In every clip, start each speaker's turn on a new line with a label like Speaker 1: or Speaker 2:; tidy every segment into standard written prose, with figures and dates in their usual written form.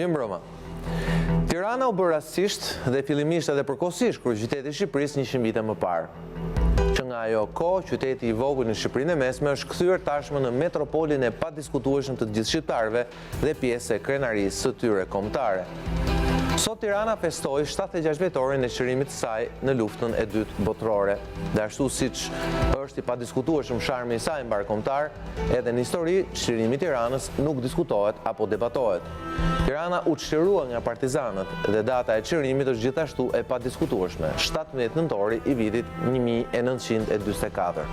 Speaker 1: Mirë mbrëma. Tirana u bë rastisht dhe fillimisht edhe përkohësisht kryeqyteti i Shqipërisë 100 vite më parë. Që nga ajo kohë, qyteti i vogël në Shqipërinë e Mesme është kthyer tashmë në metropolin e padiskutueshëm të gjithë shqiptarëve dhe pjesë e krenarisë së tyre kombëtare. Sot Tirana festoi 76 vjetorin e çlirimit të saj në luftën e dytë botërore. Dhe ashtu siç është i padiskutueshëm sharmi i saj mbarkombëtar, edhe në histori çlirimi i Tiranës nuk diskutohet apo debatohet. Tirana u çlirua nga partizanët dhe data e çlirimit është gjithashtu e padiskutueshme, 17 nëntori i vitit 1944.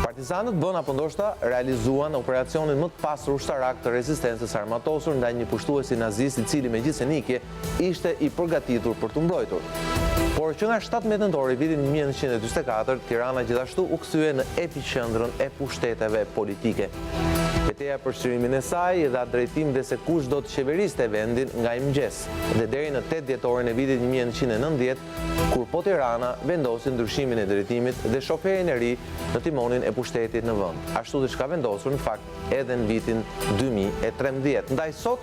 Speaker 1: Partizanët apo ndoshta realizuan operacionin më të pasur ushtarak të rezistencës armatosur ndaj një pushtuesi nazist i cili megjithëse nikje ishte i përgatitur për të mbrojtur. Por që nga 17 nëntori i vitit 1944, Tirana gjithashtu u kthye në epiqendrën e pushteteve politike. Betejë për çlirimin e saj dha drejtim dhe se kush do të qeveriste vendin nga i mëngjes dhe deri në 8 dhjetorin e vitit 1990, kur po Tirana vendosi ndryshimin e drejtimit dhe shoferin e ri në timonin e pushtetit në vend. Ashtu dhe çka vendosur në fakt edhe në vitin 2013. Ndaj sot,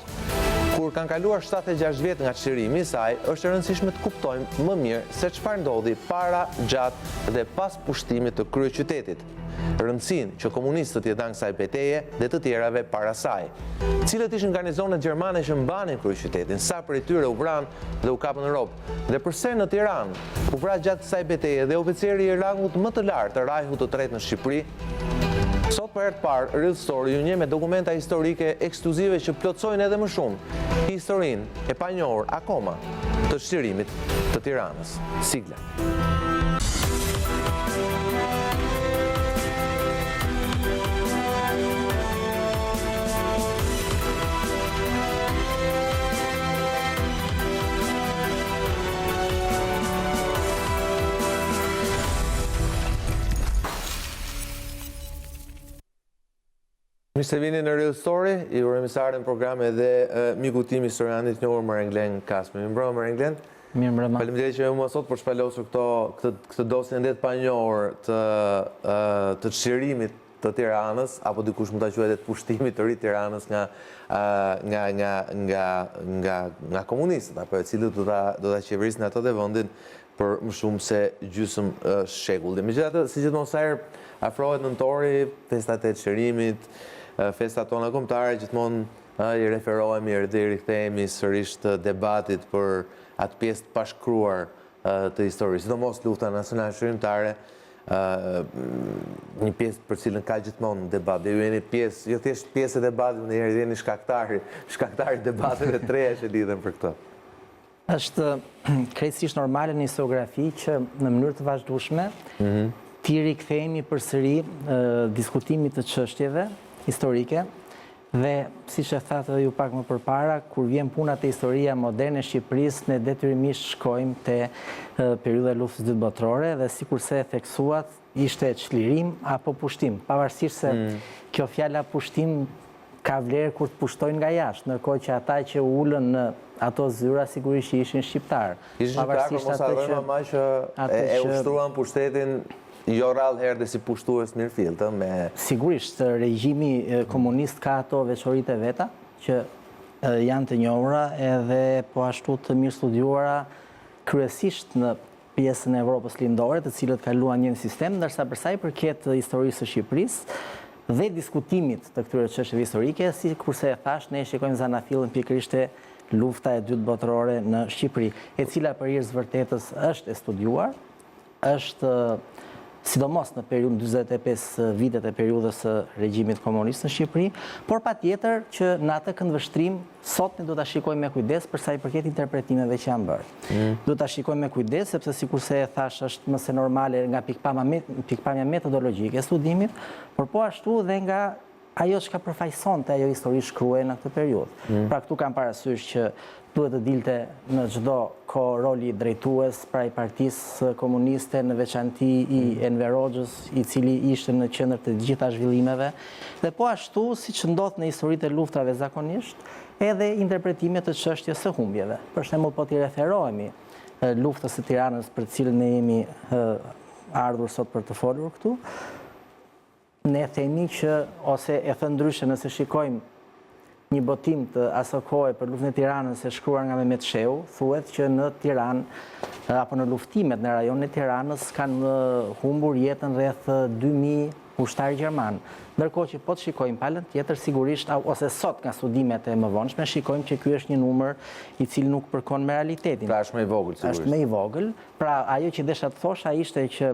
Speaker 1: kur kanë kaluar 76 vjet nga çlirimi i saj, është e rëndësishme të kuptojmë më mirë se çfarë ndodhi para, gjatë dhe pas pushtimit të kryeqytetit. Rëndësinë që komunistët i dhanë kësaj betejë dhe të tjerave para saj. Cilët ishin garnizonet gjermane që mbanin kryeqytetin, sa prej tyre u vranë dhe u kapën në ropë, dhe pse në Tiranë u vra gjatë kësaj betejë dhe oficeri i rangut më të lartë të Rajhut të tretë në Shqipëri. Sot për herë të parë, Real Story ju njeh me dokumenta historike ekskluzive që plotësojnë edhe më shumë historinë e panjohur akoma të çlirimit të Tiranës. Sigla. Mirë se vini në Real Story, i urojmë në programe dhe miku tim historianit njohur Marenglen Kasmi. Mirë mbrëma Marenglen.
Speaker 2: Mirë mbrëma.
Speaker 1: Faleminderit që më sot për shpalosur këtë dosje ndet panjohur të çlirimit të Tiranës, apo dikush mund ta quajë të pushtimit të ri të Tiranës nga komunistët, apo e cilët do ta qeverisin ato dhe vendin për më shumë se gjysmë shekull. Dhe megjithatë, si gjithmonë sa herë afrohet nëntori, festat e çlirimit, festat tona kombëtare, gjithmonë i referohemi dhe i rikthehemi sërish të debatit për atë pjesë të pashkruar të historisë, sidomos lufta nacionale shërimtare, një pjesë për cilën ka gjithmonë debat, dhe ju jeni pjesë, jo thjesht pjesë e debatit, në njëherë jeni shkaktari debateve të reja që lidhen për këtë.
Speaker 2: Është krejtësisht normale në historiografi që në mënyrë të vazhdueshme ti rikthehemi përsëri diskutimit të çështjeve historike dhe, siç e thatë ju pak më përpara, kur vjen puna te historia moderne e Shqipërisë, ne detyrimisht shkojmë te periudha e luftës së dytë botërore dhe sikurse e theksuat, ishte çlirim apo pushtim, pavarësisht se kjo fjala pushtim ka vlerë kur të pushtojnë nga jashtë, ndërkohë që ata që ulën në ato zyra sigurisht ishin shqiptarë.
Speaker 1: Ishin shqiptarë, por mos harrojmë ama që e ushtruan pushtetin jo rrallë herë dhe si pushtues mirëfillt, me...
Speaker 2: Sigurisht, regjimi komunist ka ato veçoritë e veta, që janë të njohura edhe po ashtu të mirë studiuara kryesisht në pjesën e Evropës lindore, të cilët kaluan një sistem, ndërsa për sa i përket historisë së Shqipërisë dhe diskutimit të këtyre çështjeve historike, si kurse e thash, ne shikojmë zanafillin pikërisht e lufta e dytë botërore në Shqipëri, e cila për hir të vërtetës është e studiuar, është sidomos në periudhën 45 vitet e periudhës së regjimit komunist në Shqipëri, por patjetër që në atë këndvështrim sot ne do ta shikojmë me kujdes për sa i përket interpretimeve që janë bërë. Do ta shikojmë me kujdes sepse sikurse e thash është më se normale nga pikpamja metodologjike e studimit, por po ashtu dhe nga ajo që ka përfaqësonte ajo histori shkruaj në këtë periudhë. Pra këtu kam parasysh që duhet të dilte në çdo kohë roli drejtues pra i Partisë Komuniste, në veçanti i Enver Hoxhës, i cili ishte në qendër të gjitha zhvillimeve, dhe po ashtu siç ndodh në historitë e luftrave zakonisht, edhe interpretimet të çështjes së humbjeve. Për shembull, po t'i referohemi luftës së Tiranës për të cilën ne jemi ardhur sot për të folur këtu, ne themi që, ose e thënë ndryshe nëse shikojmë një botim të asaj kohe për luftën e Tiranës e shkruar nga Mehmet Sheu, thuhet që në Tiranë apo në luftimet në rajonin e Tiranës kanë humbur jetën rreth 2000 ushtarë gjerman. Ndërkohë që po të shikojmë palën tjetër, sigurisht, ose sot nga studimet e mëvonshme, shikojmë që ky është një numër i cili nuk përkon me realitetin.
Speaker 1: Pra është më i vogël, sigurisht.
Speaker 2: Është më i vogël. Pra ajo që desha të thosha ishte që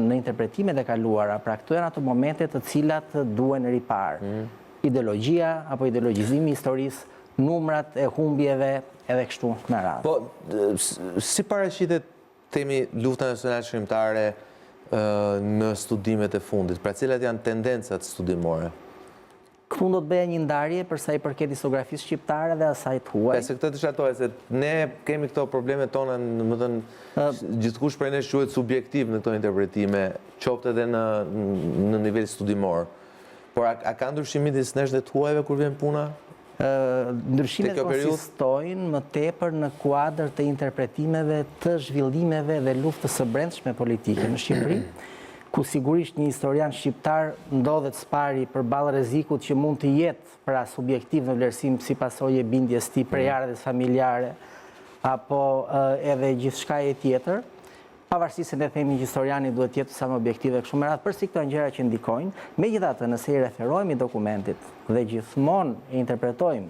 Speaker 2: në interpretimet e kaluara, pra këto janë ato momente të cilat duhen riparë. Ideologjia apo ideologjizimi i historisë, numrat e humbjeve edhe kështu me radhë.
Speaker 1: Po, si paraqitet themi lufta nacionale shkrimtare në studimet e fundit? Pra cilat janë tendencat studimore?
Speaker 2: Këtu do të bëja një ndarje për sa i përket historiografisë shqiptare dhe asaj huaj.
Speaker 1: Se këtë të shatohet, se ne kemi këto problemet tona, më thënë, gjithkush për ne quhet subjektiv në këto interpretime, qoftë edhe në nivel studimor. Por a ka ndryshimi midis nesh dhe të huajve kur vjen puna?
Speaker 2: Ndryshimet konsistojnë më tepër në kuadër të interpretimeve të zhvillimeve dhe luftës së brendshme politike në Shqipëri, ku sigurisht një historian shqiptar ndodhet spari përballë rrezikut që mund të jetë pra subjektiv në vlerësim si pasojë bindjes tij prejardhës familjare apo edhe gjithçka tjetër. Pavarësisht se ne themi që historiani duhet të jetë sa më objektiv kështu me radhë, përsi këto gjëra që ndikojnë, megjithatë nëse i referohemi dokumentit dhe gjithmonë e interpretojmë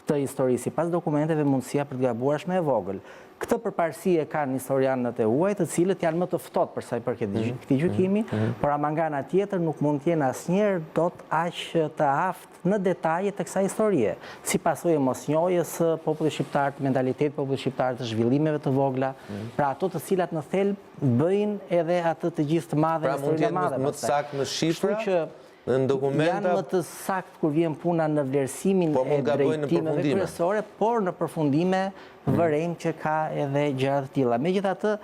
Speaker 2: këtë histori sipas dokumenteve, mundësia për të gabuar është më e vogël. Këtë përparësi e kanë historianët e huaj, të cilët janë më të ftohtë për sa i përket këtij gjykimi, por ama nga ana tjetër nuk mund të jenë asnjëherë dot aq të aftë në detaje të kësaj historie, si pasojë e mosnjohjes së popullit shqiptar, të mentalitetit popullit shqiptar, të zhvillimeve të vogla, pra ato të cilat në thelb bëjnë edhe atë të gjithë të madhe,
Speaker 1: historinë e madhe. Pra mund të jenë më të saktë në shifra? Në dokumenta
Speaker 2: janë më të saktë kur vjen puna në vlerësimin e drejtimeve kryesore, por në përfundime vërejmë që ka edhe gjëra të tilla. Megjithatë,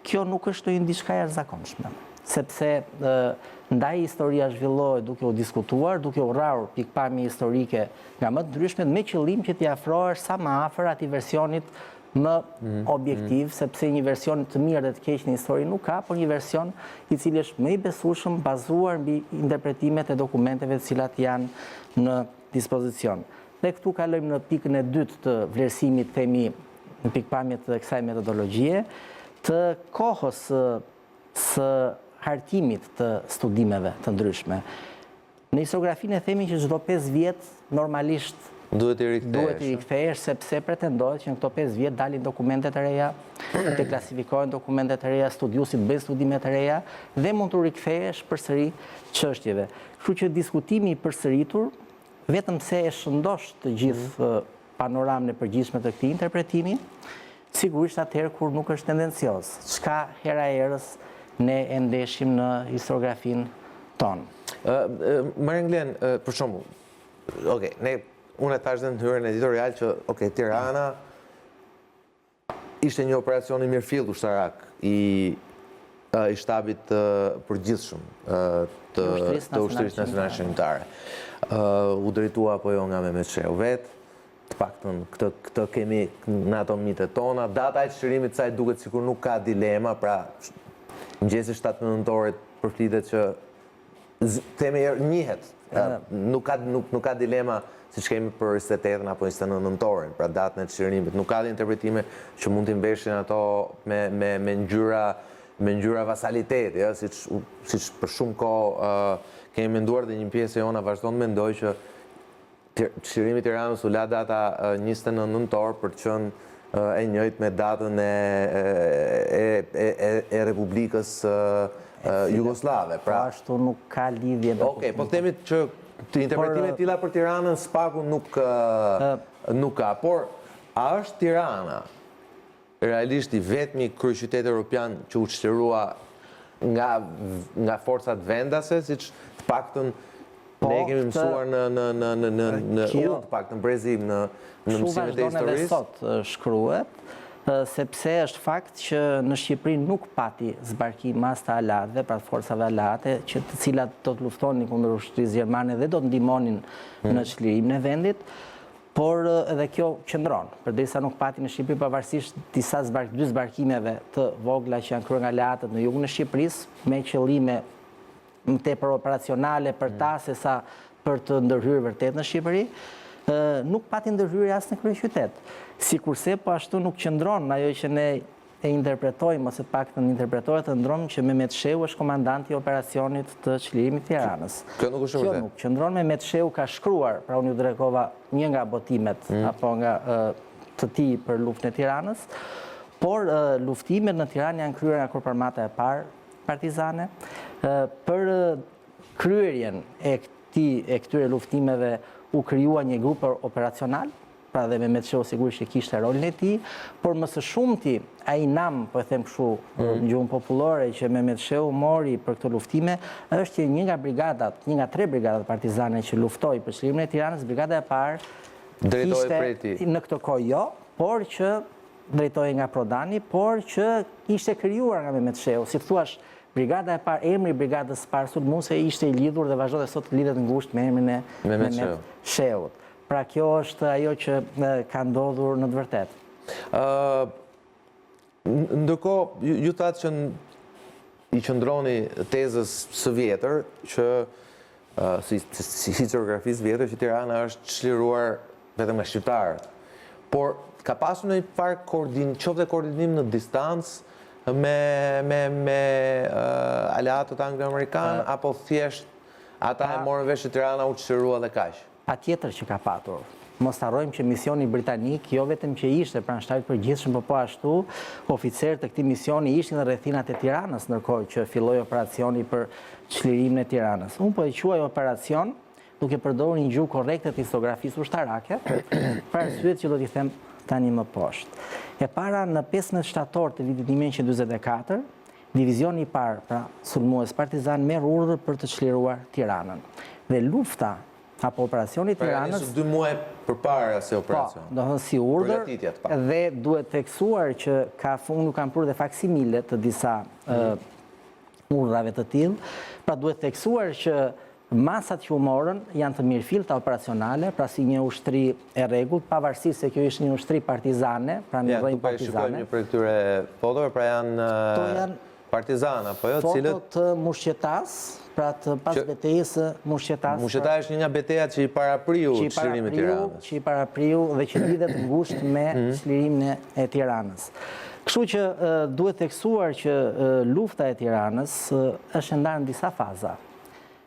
Speaker 2: kjo nuk është diçka e jashtëzakonshme, sepse ndaj historia zhvillohet duke u diskutuar, duke u rrarur pikpamje historike nga më të ndryshmet, me qëllim që t'i afrohesh sa më afër atij versionit më objektiv, sepse një version të mirë dhe të keq në histori nuk ka, por një version i cili është më i besueshëm, bazuar mbi interpretimet e dokumenteve të cilat janë në dispozicion. Dhe këtu kalojmë në pikën e dytë të vlerësimit, themi në pikpamjet të kësaj metodologjie, të kohës së hartimit të studimeve të ndryshme. Në historiografinë e themi që çdo 5 vjet normalisht
Speaker 1: duhet i
Speaker 2: rikthehesh, sepse pretendohet që në këto 5 vjet dalin dokumente të reja, të klasifikohen dokumente të reja, studiusit bëjnë studime të reja dhe mund të rikthehesh përsëri çështjeve. Kështu që diskutimi i përsëritur, vetëm se e shëndosh të gjithë panoramën e përgjithshme të këtij interpretimi, sigurisht atëherë kur nuk është tendencioz. Çka hera herës ne e ndeshim në historiografinë tonë.
Speaker 1: Marin, për shembull, unë e thash dhe në hyrjen editorial që Tirana ishte një operacion i mirëfillt ushtarak i shtabit të përgjithshëm të Ushtrisë Nacionale Shqiptare. U drejtua apo jo nga Mehmet Sheu vet, të paktën këtë kemi në ato mitet tona. Data e çlirimit saj duket sikur nuk ka dilema, pra mëngjesi 7 nëntorit përflitet që themi njihet, nuk ka dilema siç kemi për 28 apo 29 nëntorin, pra datën e çlirimit. Nuk ka dhe interpretime që mund t'i mbeshin ato me ngjyra vasaliteti, siç për shumë kohë kemi menduar dhe një pjesë e jona vazhdon të mendoj që çlirimi i Tiranës u la data 29 nëntor për të qenë e njëjtë me datën e Republikës Jugoslave.
Speaker 2: Pra ashtu nuk ka lidhje.
Speaker 1: Okej, po themi që të interpretime tilla për Tiranën spaku nuk ka, por a është Tirana realisht i vetmi kryeqytet evropian që u çlirua nga forcat vendase, siç të paktën ne kemi mësuar në të paktën brezim në mësimet e historisë.
Speaker 2: Sot shkruhet, sepse është fakt që në Shqipëri nuk pati zbarkim mas të alatëve, pra forcave alate, të cilat do të luftonin kundër ushtrisë gjermane dhe do të ndihmonin në çlirimin e vendit, por edhe kjo qëndron, përderisa nuk pati në Shqipëri pavarësisht dy zbarkimeve të vogla që janë kryer nga aleatët në jugun e Shqipërisë, me qëllime më tepër operacionale për ta se sa për të ndërhyrë vërtet në Shqipëri. nuk pati ndërhyrje as në kryeqytet. Sikurse po ashtu nuk qëndron ajo që ne e interpretojmë, ose paktën interpretohet të ndronë që Mehmet Shehu është komandanti i operacionit të çlirimit të Tiranës.
Speaker 1: Kjo nuk është vërtet.
Speaker 2: Kjo nuk qëndron. Mehmet Shehu ka shkruar, pra unë ju drekova një nga botimet apo nga të tij për luftën e Tiranës, por luftimet në Tiranë janë kryer nga Korparmata e parë partizane. Për kryerjen e këtyre luftimeve u krijua një grup operacional, pra dhe Mehmet Shehu sigurisht që kishte rolin e tij, por më së shumti ai nam, po e them kështu në gjuhën popullore, që Mehmet Shehu mori për këto luftime është që një nga 3 brigadat partizane që luftoi për çlirimin e Tiranës, brigada e parë kishte në këtë kohë jo, por që drejtohej nga Prodani, por që ishte krijuar nga Mehmet Shehu. Si thuaç, brigada e parë, emri i brigadës parë sulmuese ishte i lidhur dhe vazhdon sot të lidhet ngushtë me emrin e Mehmet Shehut. Pra kjo është ajo që ka ndodhur në të vërtetë.
Speaker 1: Ndërkohë, ju thatë që i qëndroni tezës së vjetër, që si historiografisë vjetër, që Tirana është çliruar vetëm nga shqiptarët. Por ka pasur në një farë qoftë koordinim në distancë me aleatët anglo-amerikanë, apo thjesht ata e morën vesh që Tirana u çlirua dhe kaq?
Speaker 2: Patjetër që ka patur. Mos harrojmë që misioni britanik jo vetëm që ishte pranë përgjithshëm, por po ashtu oficerët të këtij misioni ishin në rrethinat e Tiranës ndërkohë që filloi operacioni për çlirimin e Tiranës. Unë po e quaj operacion duke përdorur një gjuhë korrekte të historiografisë ushtarake, për arsyet që do t'i them tani më poshtë. E para, në 15 shtator të vitit 1944, divizioni i parë, pra sulmues partizan, merr urdhër për të çliruar Tiranën. Dhe lufta apo operacioni i Tiranës
Speaker 1: 2 muaj përpara se operacion.
Speaker 2: Po, do thënë si urdhër, dhe duhet theksuar që unë kam prur dhe faksimile të disa urdhrave të tillë, pra duhet theksuar që masat që u morën janë të mirëfillta operacionale, pra si një ushtri e rregullt, pavarësisht se kjo ishte një ushtri partizane, pra një rrejnë partizane.
Speaker 1: Shikojmë një për këtyre fotove, pra janë partizana, po jo, cilët...
Speaker 2: Foto të Mushqetas, pra të pas betejës së Mushqetas.
Speaker 1: Mushqeta është një nga betejat që i parapriu çlirimit të Tiranës.
Speaker 2: Që i parapriu dhe që lidhet ngushtë me çlirimin e Tiranës. Kështu që duhet theksuar që lufta e Tiranës është ndarë në disa faza.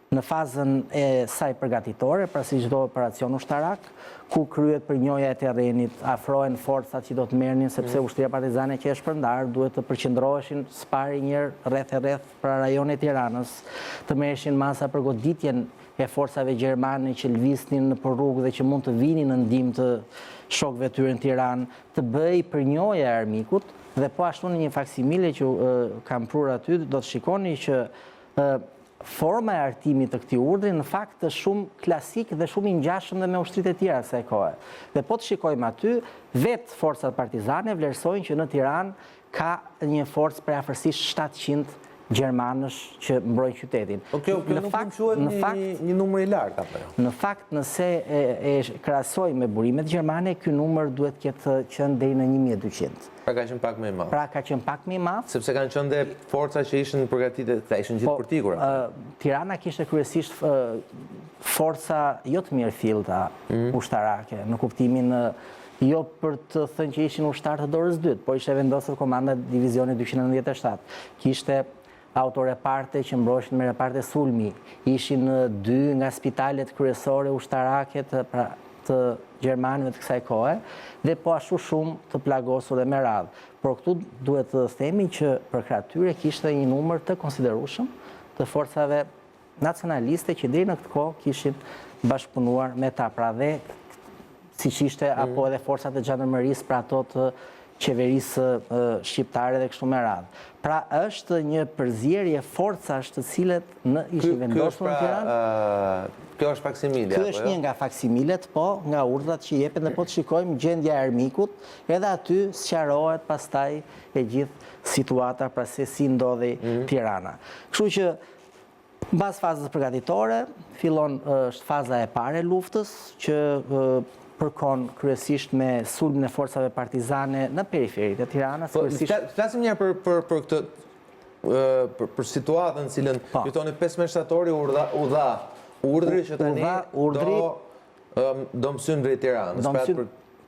Speaker 2: Në fazën e saj përgatitore, pra si çdo operacion ushtarak, ku kryet përnjoja e terrenit, afrohen forcat që do të merrnin, sepse ushtria partizane që është shpërndar duhet të përqendroheshin spari njërë rreth pra rajonin e Tiranës, të merreshin masa për goditjen e forcave gjermane që lvisnin në rrugë dhe që mund të vinin në ndihmë të shokëve tyre në Tiranë, të bëj përnjoja e armikut, dhe po ashtu në një faksimile që kam prur aty, do të shikoni që forma e artimit të këtij urdhri në fakt është shumë klasik dhe shumë i ngjashëm dhe me ushtritë e tjera kësaj kohe. Dhe po të shikojmë aty, vetë forcat partizane vlerësojnë që në Tiranë ka një forcë prej afërsisht 700 gjermanësh që mbrojnë qytetin.
Speaker 1: Kjo nuk quhet një numër i lartë apo jo?
Speaker 2: Në fakt, nëse e krahasoj me burimet gjermane, ky numër duhet ketë qenë deri në 1200.
Speaker 1: Pra ka qenë pak më i madh.
Speaker 2: Pra ka qenë pak më i madh.
Speaker 1: Sepse kanë qenë dhe forca që ishin përgatitur, ishin gjithë përtikura.
Speaker 2: Tirana kishte kryesisht forca jo të mirëfillta ushtarake, në kuptimin jo për të thënë që ishin ushtarë të dorës dytë, por ishte vendosur komanda divizioni 297. Kishte autoreparte që mbrojshin me reparte sulmi. Ishin 2 nga spitalet kryesore ushtarake të gjermanëve të kësaj kohe, dhe po ashtu shumë të plagosur dhe me radhë. Por këtu duhet të themi që për krah tyre kishte një numër të konsiderueshëm të forcave nacionaliste që deri në këtë kohë kishin bashkëpunuar me ta, pra dhe siç ishte apo edhe forcat e gjandarmerisë, pra ato të qeverisë shqiptare dhe kështu me radhë. Pra është një përzierje forcash të cilet ishin vendosur në Tiranë.
Speaker 1: Kjo është faksimile.
Speaker 2: Kjo është një nga faksimilet, po, nga urdhrat që jepen, dhe po të shikojmë gjendja e armikut, edhe aty sqarohet pastaj e gjithë situata, pra se si ndodhi Tirana. Kështu që mbas fazës përgatitore fillon është faza e parë e luftës, që përkon kryesisht me sulmin e forcave partizane në periferit e Tiranës.
Speaker 1: Flasim një për këtë, për situatën cilën ju thoni 15 shtatori u dha urdhri që tani do do mësyn drejt Tiranës, pra të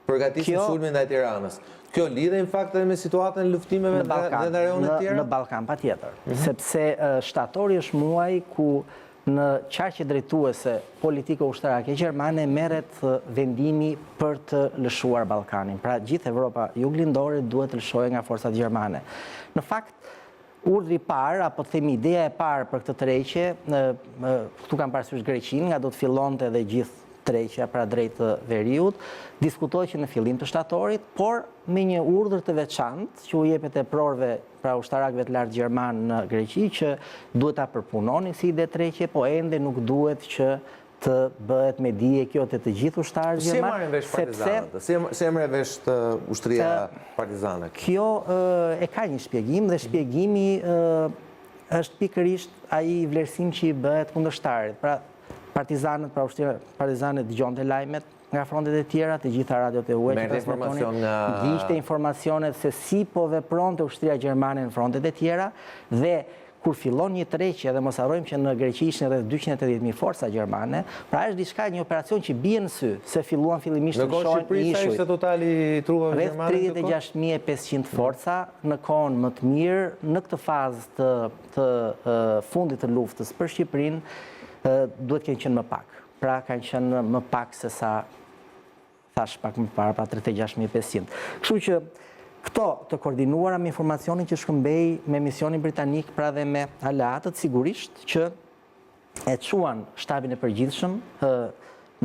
Speaker 1: përgatisin sulmin ndaj Tiranës. Kjo lidhe në fakt edhe me situatën e luftimeve dhe në rajonet tjera?
Speaker 2: Në Ballkan, patjetër. Sepse shtatori është muaj ku në qarqe drejtuese politiko-ushtarake gjermane merret vendimi për të lëshuar Ballkanin. Pra gjithë Evropa juglindore duhet të lëshohej nga forcat gjermane. Në fakt, urdhri i parë, apo të themi ideja e parë për këtë tërheqje, këtu kam parasysh Greqinë, nga do të fillonte dhe gjithë tërheqja pra drejt veriut, diskutohej që në fillim të shtatorit, por me një urdhër të veçantë që u jepet e prorëve pra ushtarakëve të lartë gjerman në Greqi që duhet ta përpunonin si ide tërheqje, po ende nuk duhet që të bëhet me dije kjo të të gjithë ushtarët gjerman.
Speaker 1: Si e marrin vesh partizanët? Si e marrin vesh të ushtria partizane?
Speaker 2: Kjo e ka një shpjegim dhe shpjegimi është pikërisht ai vlerësim që i bëhet kundërshtarit. Pra partizanët, pra ushtria partizane dëgjonte lajmet nga frontet e tjera, të gjitha radiot e huaj që transmetonin, dishte informacionet se si po vepronte ushtria gjermane në frontet e tjera dhe kur fillon një tërheqje, dhe mos harrojmë që në Greqi ishin rreth 280.000 forca gjermane, pra është diçka një operacion që bie në sy, se filluan fillimisht të shohin
Speaker 1: ishuj. Në ishte totali trupave gjermane?
Speaker 2: Rreth 36.500 forca në kohën më të mirë, në këtë fazë të fundit të luftës për Shqipërinë, duhet kanë qenë më pak. Pra kanë qenë më pak se sa thash pak më parë, pra 36.500. Kështu që këto të koordinuara me informacionin që shkëmbej me misionin britanik, pra dhe me aleatët, sigurisht që e çuan shtabin e përgjithshëm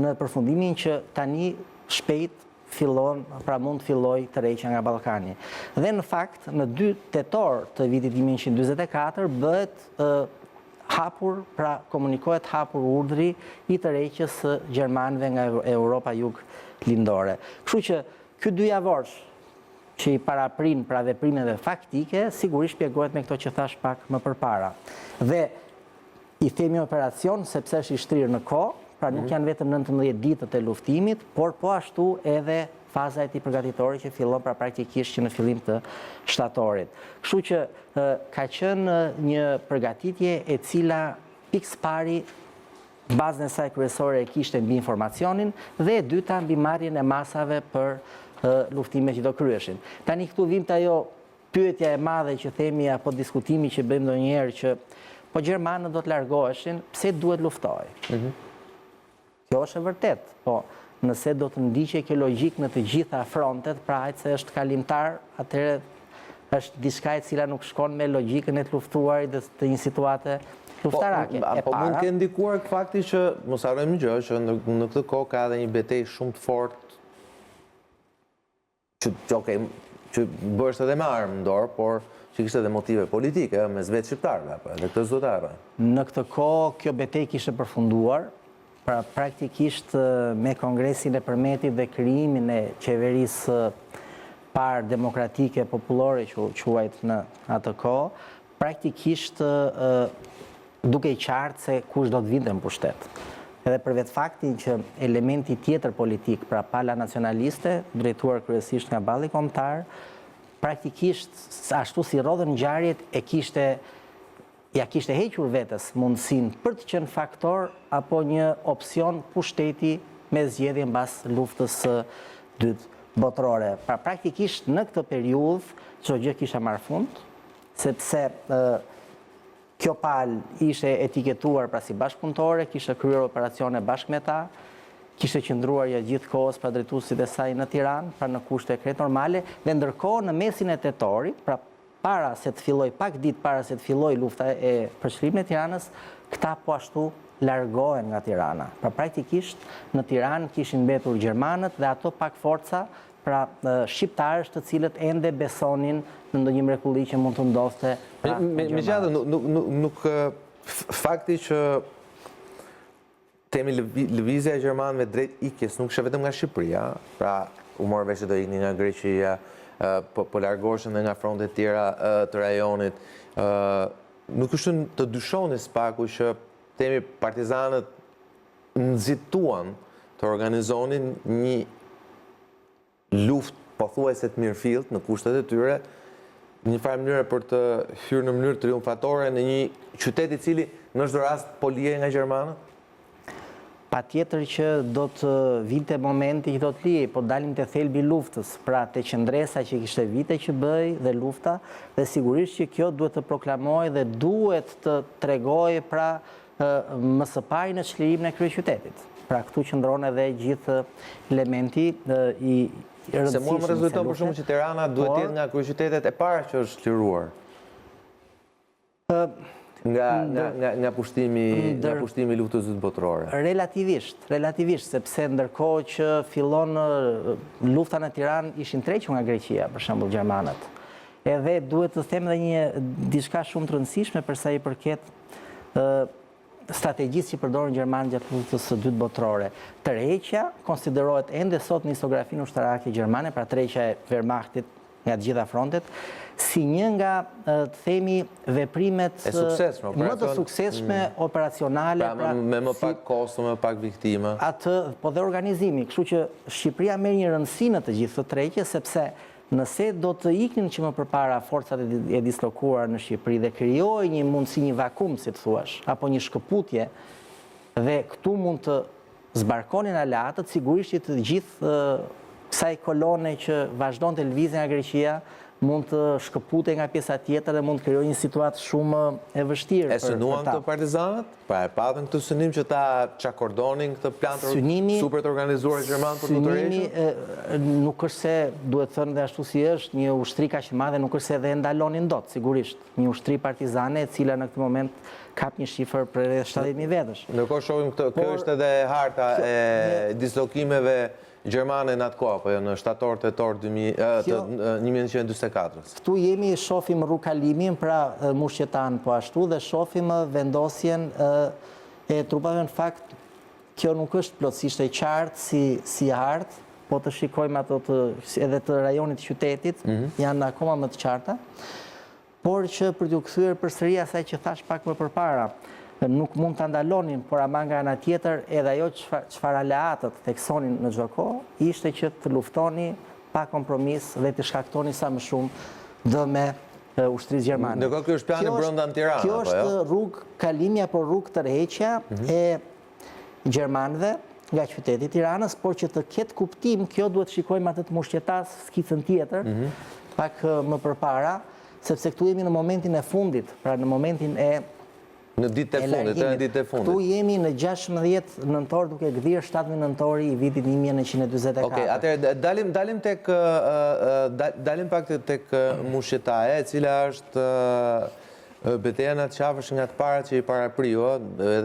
Speaker 2: në përfundimin që tani shpejt pra mund të filloj tërheqja nga Ballkani. Dhe në fakt, në 2 tetor të vitit 1944 bëhet hapur, pra komunikohet hapur urdhri i tërheqjes së gjermanëve nga Europa juglindore. Kështu që ky 2 javorsh që i paraprin pra veprimeve faktike, sigurisht shpjegohet me këto që thash pak më përpara. Dhe i themi operacion sepse është i shtrirë në kohë, pra nuk janë vetëm 19 ditët e luftimit, por po ashtu edhe faza e tij përgatitore që fillon pra praktikisht që në fillim të shtatorit. Kështu që ka qenë një përgatitje e cila pikë pari bazën e saj kryesore e kishte mbi informacionin dhe e dyta mbi marrjen e masave për luftime që do kryeshin. Tani këtu vim të ajo pyetja e madhe që themi apo diskutimi që bëjmë ndonjëherë që po gjermanët do të largoheshin, pse duhet luftoj? Kjo është e vërtet, po nëse do të ndiqej kjo logjik në të gjitha frontet, pra aq se është kalimtar, atëherë është diçka e cila nuk shkon me logjikën e të luftuarit dhe të një situate luftarake.
Speaker 1: Po mund të ndikuar fakti që mos harrojmë gjë që në këtë kohë ka edhe një betejë shumë të fortë që bërës edhe me armë në dorë, por që kishte edhe motive politike mes vetë shqiptarëve, apo edhe këtë zotare.
Speaker 2: Në këtë kohë kjo betejë kishte përfunduar, pra praktikisht me Kongresin e Përmetit dhe krijimin e qeverisë parë demokratike popullore që quajt në atë kohë, praktikisht duke i qartë se kush do të vinte në pushtet. Edhe për vetë faktin që elementi tjetër politik, pra pala nacionaliste, drejtuar kryesisht nga balli kombëtar, praktikisht ashtu si rodhën ngjarjet ja kishte hequr vetes mundësinë për të qenë faktor apo një opsion pushteti me zgjedhje mbas luftës së dytë botërore. Pra praktikisht në këtë periudhë çdo gjë kishte marrë fund, sepse kjo palë ishte etiketuar pra si bashkëpunëtore, kishte kryer operacione bashkë me ta, kishte qëndruar ja gjithë kohës pra drejtuesit e saj në Tiranë, pra në kushte krejt normale, dhe ndërkohë në mesin e tetorit, pra para se të filloj, pak ditë para se të filloj lufta e përshkrimit e Tiranës, këta po ashtu largohen nga Tirana. Pra praktikisht në Tiranë kishin mbetur gjermanët dhe ato pak forca, pra shqiptarës të cilët ende besonin në ndonjë mrekulli që mund të ndodhte pra
Speaker 1: gjermanët. Nuk fakti që temi lëvizja e gjermanëve drejt ikjes nuk ishte vetëm nga Shqipëria, pra u morë vesh që do ikni nga Greqia, po largoheshin dhe nga frontet tjera të rajonit. Nuk është të dyshoni s'paku që temi partizanët nxituan të organizonin një luftë pothuajse të mirëfillt në kushtet e tyre, në një farë mënyrë për të hyrë në mënyrë triumfatore në një qytet i cili në çdo rast po liej nga gjermanët?
Speaker 2: patjetër që do të vinte momenti që do të lije, po dalim të thelbi luftës, pra të qëndresa që kishte vite që bëj dhe lufta, dhe sigurisht që kjo duhet të proklamoj dhe duhet të tregoj pra më së pari në çlirim në kryeqytetit. Pra këtu qëndron edhe gjithë elementi i rëndësishëm.
Speaker 1: Se mua më rezulton për shkak që Tirana duhet të jetë nga kryeqytetet e para që është liruar. Nga pushtimi luftës dytë botërore.
Speaker 2: Relativisht, sepse ndërkohë që fillon lufta në Tiranë ishin tërhequr nga Greqia, për shembull gjermanët. Edhe duhet të them edhe një diçka shumë të rëndësishme për sa i përket strategjisë që përdorin gjermanët gjatë luftës së dytë botërore. Tërheqja konsiderohet ende sot në historiografinë ushtarake gjermane, pra tërheqja e Wehrmachtit nga të gjitha frontet, si një nga, të themi, veprimet më të suksesshme operacionale.
Speaker 1: Pra me më pak kosto, me pak viktima.
Speaker 2: Atë, po dhe organizimi. Kështu që Shqipëria merr një rëndësi në të gjithë të tërheqje, sepse nëse do të iknin që më përpara forcat e dislokuara në Shqipëri dhe krijojë një mundësi, një vakum, si të thuash, apo një shkëputje, dhe këtu mund të zbarkonin aleatët, sigurisht që të gjithë kësaj kolone që vazhdon të lëvizje nga Greqia mund të shkëpute nga pjesa tjetër dhe mund të krijojë një situatë shumë e vështirë.
Speaker 1: E synuan të partizanët? Pra e patën këtë synim që ta çakordonin këtë plan super të organizuar gjerman për të tërhequr?
Speaker 2: Nuk është se, duhet thënë dhe ashtu si është, një ushtri kaq e madhe nuk është se dhe ndalonin dot, sigurisht. Një ushtri partizane e cila në këtë moment kap një shifër për 70.000 vetësh.
Speaker 1: Ndërkohë shohim këtë, kjo është edhe harta e dislokimeve gjermane në atë kohë, apo jo në shtator tetor 1944.
Speaker 2: Këtu jemi, shohim rrugkalimin, pra mushqetan po ashtu, dhe shohim vendosjen e trupave. Në fakt, kjo nuk është plotësisht e qartë si hartë, po të shikojmë ato edhe të rajonit të qytetit, janë akoma më të qarta, por që për t'u kthyer përsëri asaj që thash pak më përpara, nuk mund të ndalonin, por ama nga ana tjetër edhe ajo çfarë aleatët theksonin në çdo kohë, ishte që të luftoni pa kompromis dhe të shkaktoni sa më shumë dëme ushtrisë gjermane.
Speaker 1: Ndërkohë ky është plani brenda në Tiranë,
Speaker 2: kjo është rrugë kalimi apo rrugë tërheqja e gjermanëve nga qyteti i Tiranës, por që të ketë kuptim, kjo duhet shikojmë atë të mushqetas, skicën tjetër, pak më përpara, sepse këtu jemi në momentin e fundit, pra në momentin
Speaker 1: në ditë e fundit,
Speaker 2: Këtu jemi në 16 nëntor duke gdhirë 7 nëntori i vitit 1944.
Speaker 1: Okej, atëherë dalim pak tek mushqetaja, e cila është betejë në atë qafësh nga të parat që i parapriu,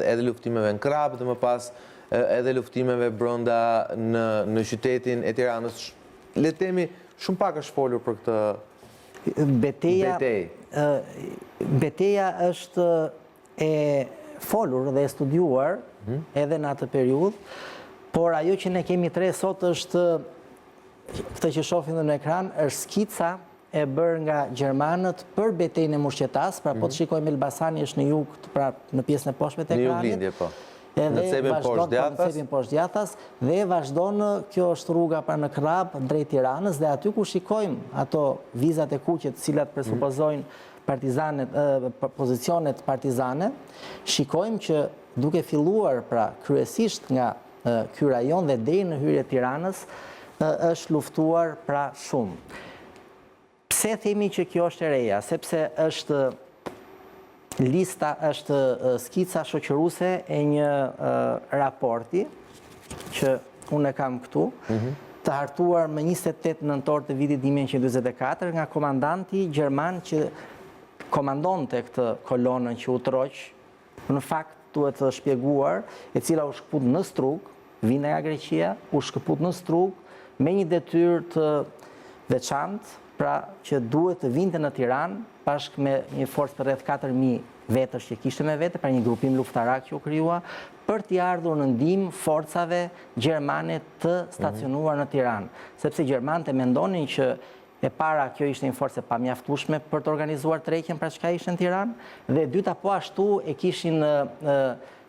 Speaker 1: edhe luftimeve në Krap dhe më pas edhe luftimeve brenda në qytetin e Tiranës. Le të themi, shumë pak është folur për këtë betejë.
Speaker 2: Beteja është e folur dhe e studiuar edhe në atë periudhë, por ajo që ne kemi tre sot është këtë që shohim në ekran, është skica e bërë nga gjermanët për betejën e Mushqetas, pra po të shikojmë Elbasani është në jug, pra në pjesën e poshtme të ekranit.
Speaker 1: Në juglindje, po.
Speaker 2: Në cepin poshtë djathtas, dhe vazhdon, kjo është rruga pra në Krap drejt Tiranës, dhe aty ku shikojmë ato vizat e kuqe të cilat presupozojnë pozicionet partizane, shikojmë që duke filluar pra kryesisht nga ky rajon dhe deri në hyrje Tiranës, është luftuar pra shumë. Pse themi që kjo është e reja? Sepse është lista, është skica shoqëruese e një raporti që unë e kam këtu, të hartuar më 28 nëntor të vitit 1944 nga komandanti gjerman që komandonte këtë kolonën që u troq, në fakt duhet të shpjeguar, e cila u shkëput në Strug, vinte nga Greqia, u shkëput në Strug me një detyrë të veçantë, pra që duhet të vinte në Tiranë bashkë me një forcë për rreth 4.000 vetësh që kishte me vete, pra një grupim luftarak që u krijua, për t'i ardhur në ndihmë forcave gjermane të stacionuar në Tiranë, sepse gjermanët e mendonin që e para kjo ishte një forcë e pamjaftueshme për të organizuar tërheqjen, pra çka ishte në Tiranë, dhe e dyta po ashtu e kishin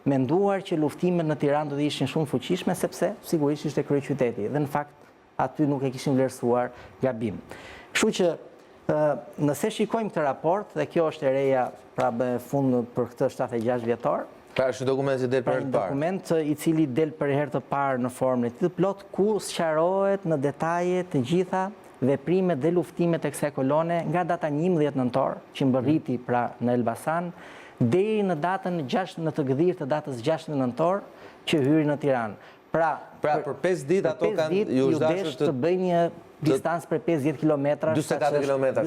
Speaker 2: menduar që luftimet në Tiranë do të ishin shumë fuqishme, sepse sigurisht ishte kryeqyteti, dhe në fakt aty nuk e kishin vlerësuar gabim. Kështu që nëse shikojmë këtë raport, dhe kjo është e reja pra me fund për këtë 76 vjetor,
Speaker 1: Pra është dokument që del për herë të parë.
Speaker 2: Dokument i cili del për herë të parë në formën e tij të plot ku sqarohet në detaje të gjitha veprimet dhe luftimet e kësaj kolone nga data 11 nëntor, që mbërriti pra në Elbasan, deri në datën 6 në të gdhirë të datës 6 nëntor që hyri në Tiranë. Pra
Speaker 1: për 5 ditë ato kanë ju
Speaker 2: dashur të bëjnë një distancë për 50 kilometra,
Speaker 1: 44 kilometra,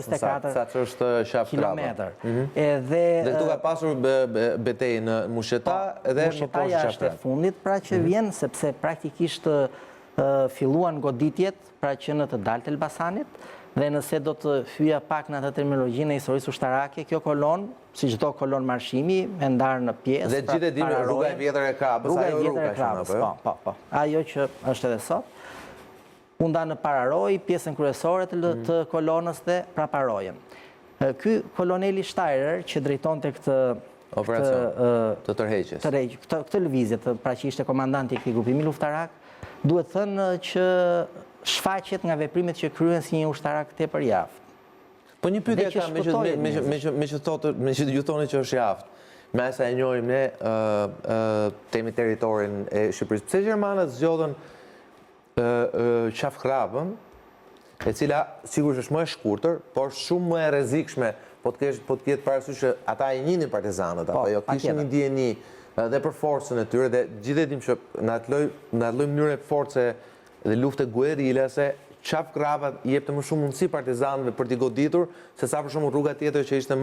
Speaker 1: sa që është Shafkrava. Dhe këtu ka pasur betejë në Musheta dhe më poshtë
Speaker 2: Mushetaja është e fundit, pra që vjen sepse praktikisht filluan goditjet, pra që në të dalë të Elbasanit, dhe nëse do të hyja pak në atë terminologjinë e historisë ushtarake, kjo kolon, si çdo kolon marshimi, e ndarë në pjesë.
Speaker 1: Dhe gjithë e dimi rruga e vjetër e Krapës,
Speaker 2: rruga e vjetër e Krapës, po. Ajo që është edhe sot. U nda në pararoj, pjesën kryesore të kolonës dhe praparojën. Ky koloneli Stajrer, që drejton të këtë
Speaker 1: operacion të tërheqjes,
Speaker 2: këtë lëvizje, pra që ishte komandanti i këtij grupimi luftarak, duhet thënë që shfaqet nga veprimet që kryen si një ushtarak tepër i aftë.
Speaker 1: Po një pyetje kam, me që ju thoni që është i aftë, me sa e njohim ne temi territorin e Shqipërisë. Pse gjermanët zgjodhen Shafkravën, e cila sigurisht është më e shkurtër, por shumë më e rrezikshme, po të ketë parasysh që ata i njihnin partizanët, apo jo, kishin një dijeni dhe për forcën e tyre, dhe gjithë e dim që në atë lloj mënyre force dhe lufte guerrilla se Shafkrava i jepte më shumë mundësi partizanëve për t'i goditur, se sa për shumë rruga tjetër që ishte